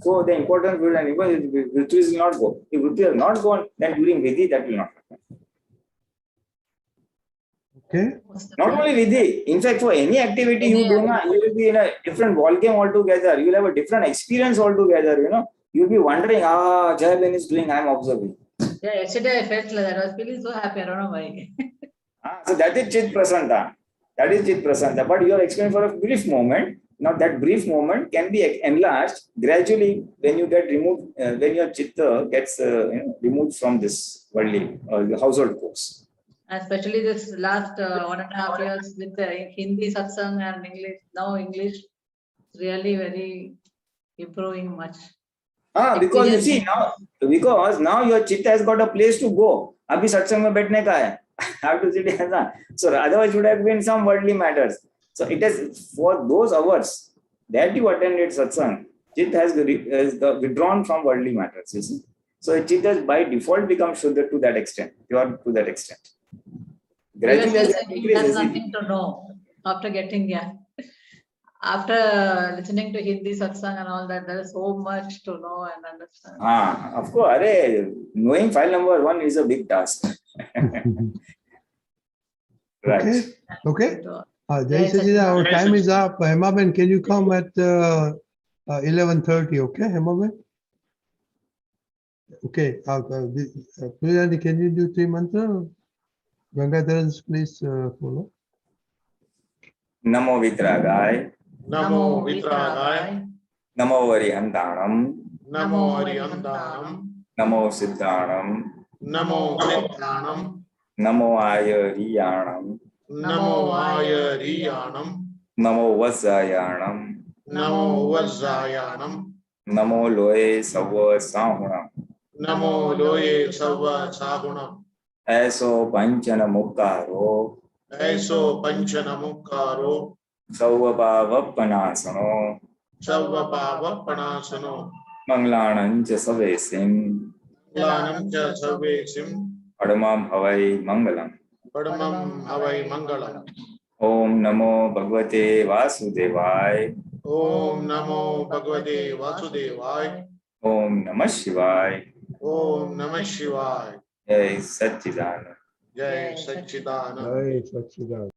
B: so the importance will, and even Vritris will not go. If Vritris has not gone, then during Vidhi, that will not happen.
A: Okay.
B: Not only Vidhi, in fact, for any activity you do, you will be in a different ball game altogether. You will have a different experience altogether, You'll be wondering, Jayaben is doing, I'm observing.
J: Yeah, yesterday I felt like that. I was feeling so happy. I don't know why.
B: So that is Chit Prasanta. But you are explaining for a brief moment. Now that brief moment can be enlarged gradually when you get removed, when your chitta gets removed from this worldly household course.
J: Especially this last 1.5 years with the Hindi satsang and English, now English, really very improving much.
B: Because you see
J: Experience.
B: now, because now your chitta has got a place to go. Abhi satsang mein baithne ka hai. Have to sit ऐसा. So otherwise would have been some worldly matters. So it is for those hours that you attended satsang, chitta has withdrawn from worldly matters. You see. So chitta has by default become Shuddha to that extent, pure to that extent. Gradually as it
J: Previously, that's
B: increases,
J: nothing to know after getting here. After listening to Hindi satsang and all that, there is so much to know and understand.
B: of course, arey, knowing file number 1 is a big task. Right.
A: Okay, okay.
J: So,
A: Jai Sachidanand, our
E: Jai
A: time is up. Hemaben, can you come at 11:30? Okay, Hemaben? Okay. Pujari, can you do three mantra? Gangadharan, please follow.
B: Namo Vitragaya,
K: Namo Vitragaya,
B: Namo Varihantanam,
K: Namo Arihantanam,
B: Namo Siddhanam,
K: Namo Siddhanam,
B: Namo Ayariyanam,
K: Namo Ayariyanam,
B: Namo Vasayanam,
K: Namo Vajjayanam,
B: Namo Loe Sava Sahunam.
K: Namo Loye Sava Sagunam,
B: Aso Panchana Mukaro,
K: Aiso Panchanamukaro,
B: Sauvabhava Panasano,
K: Sarvabhava Panasano,
B: Manglanancha Savesim,
K: Lanam Cha Sarvesim,
B: Padamam Havai Mangalam.
K: Padamam Havai Mangalam.
B: Om Namo Bhagavate Vasudevaya.
K: Om Namo Bhagavate Vasudevaya,
B: Om Namah Shivaya.
K: Om Namah Shivaya,
B: Jai Satchidanand.
K: Jai Satchidanand.
A: Jai Sachidanand.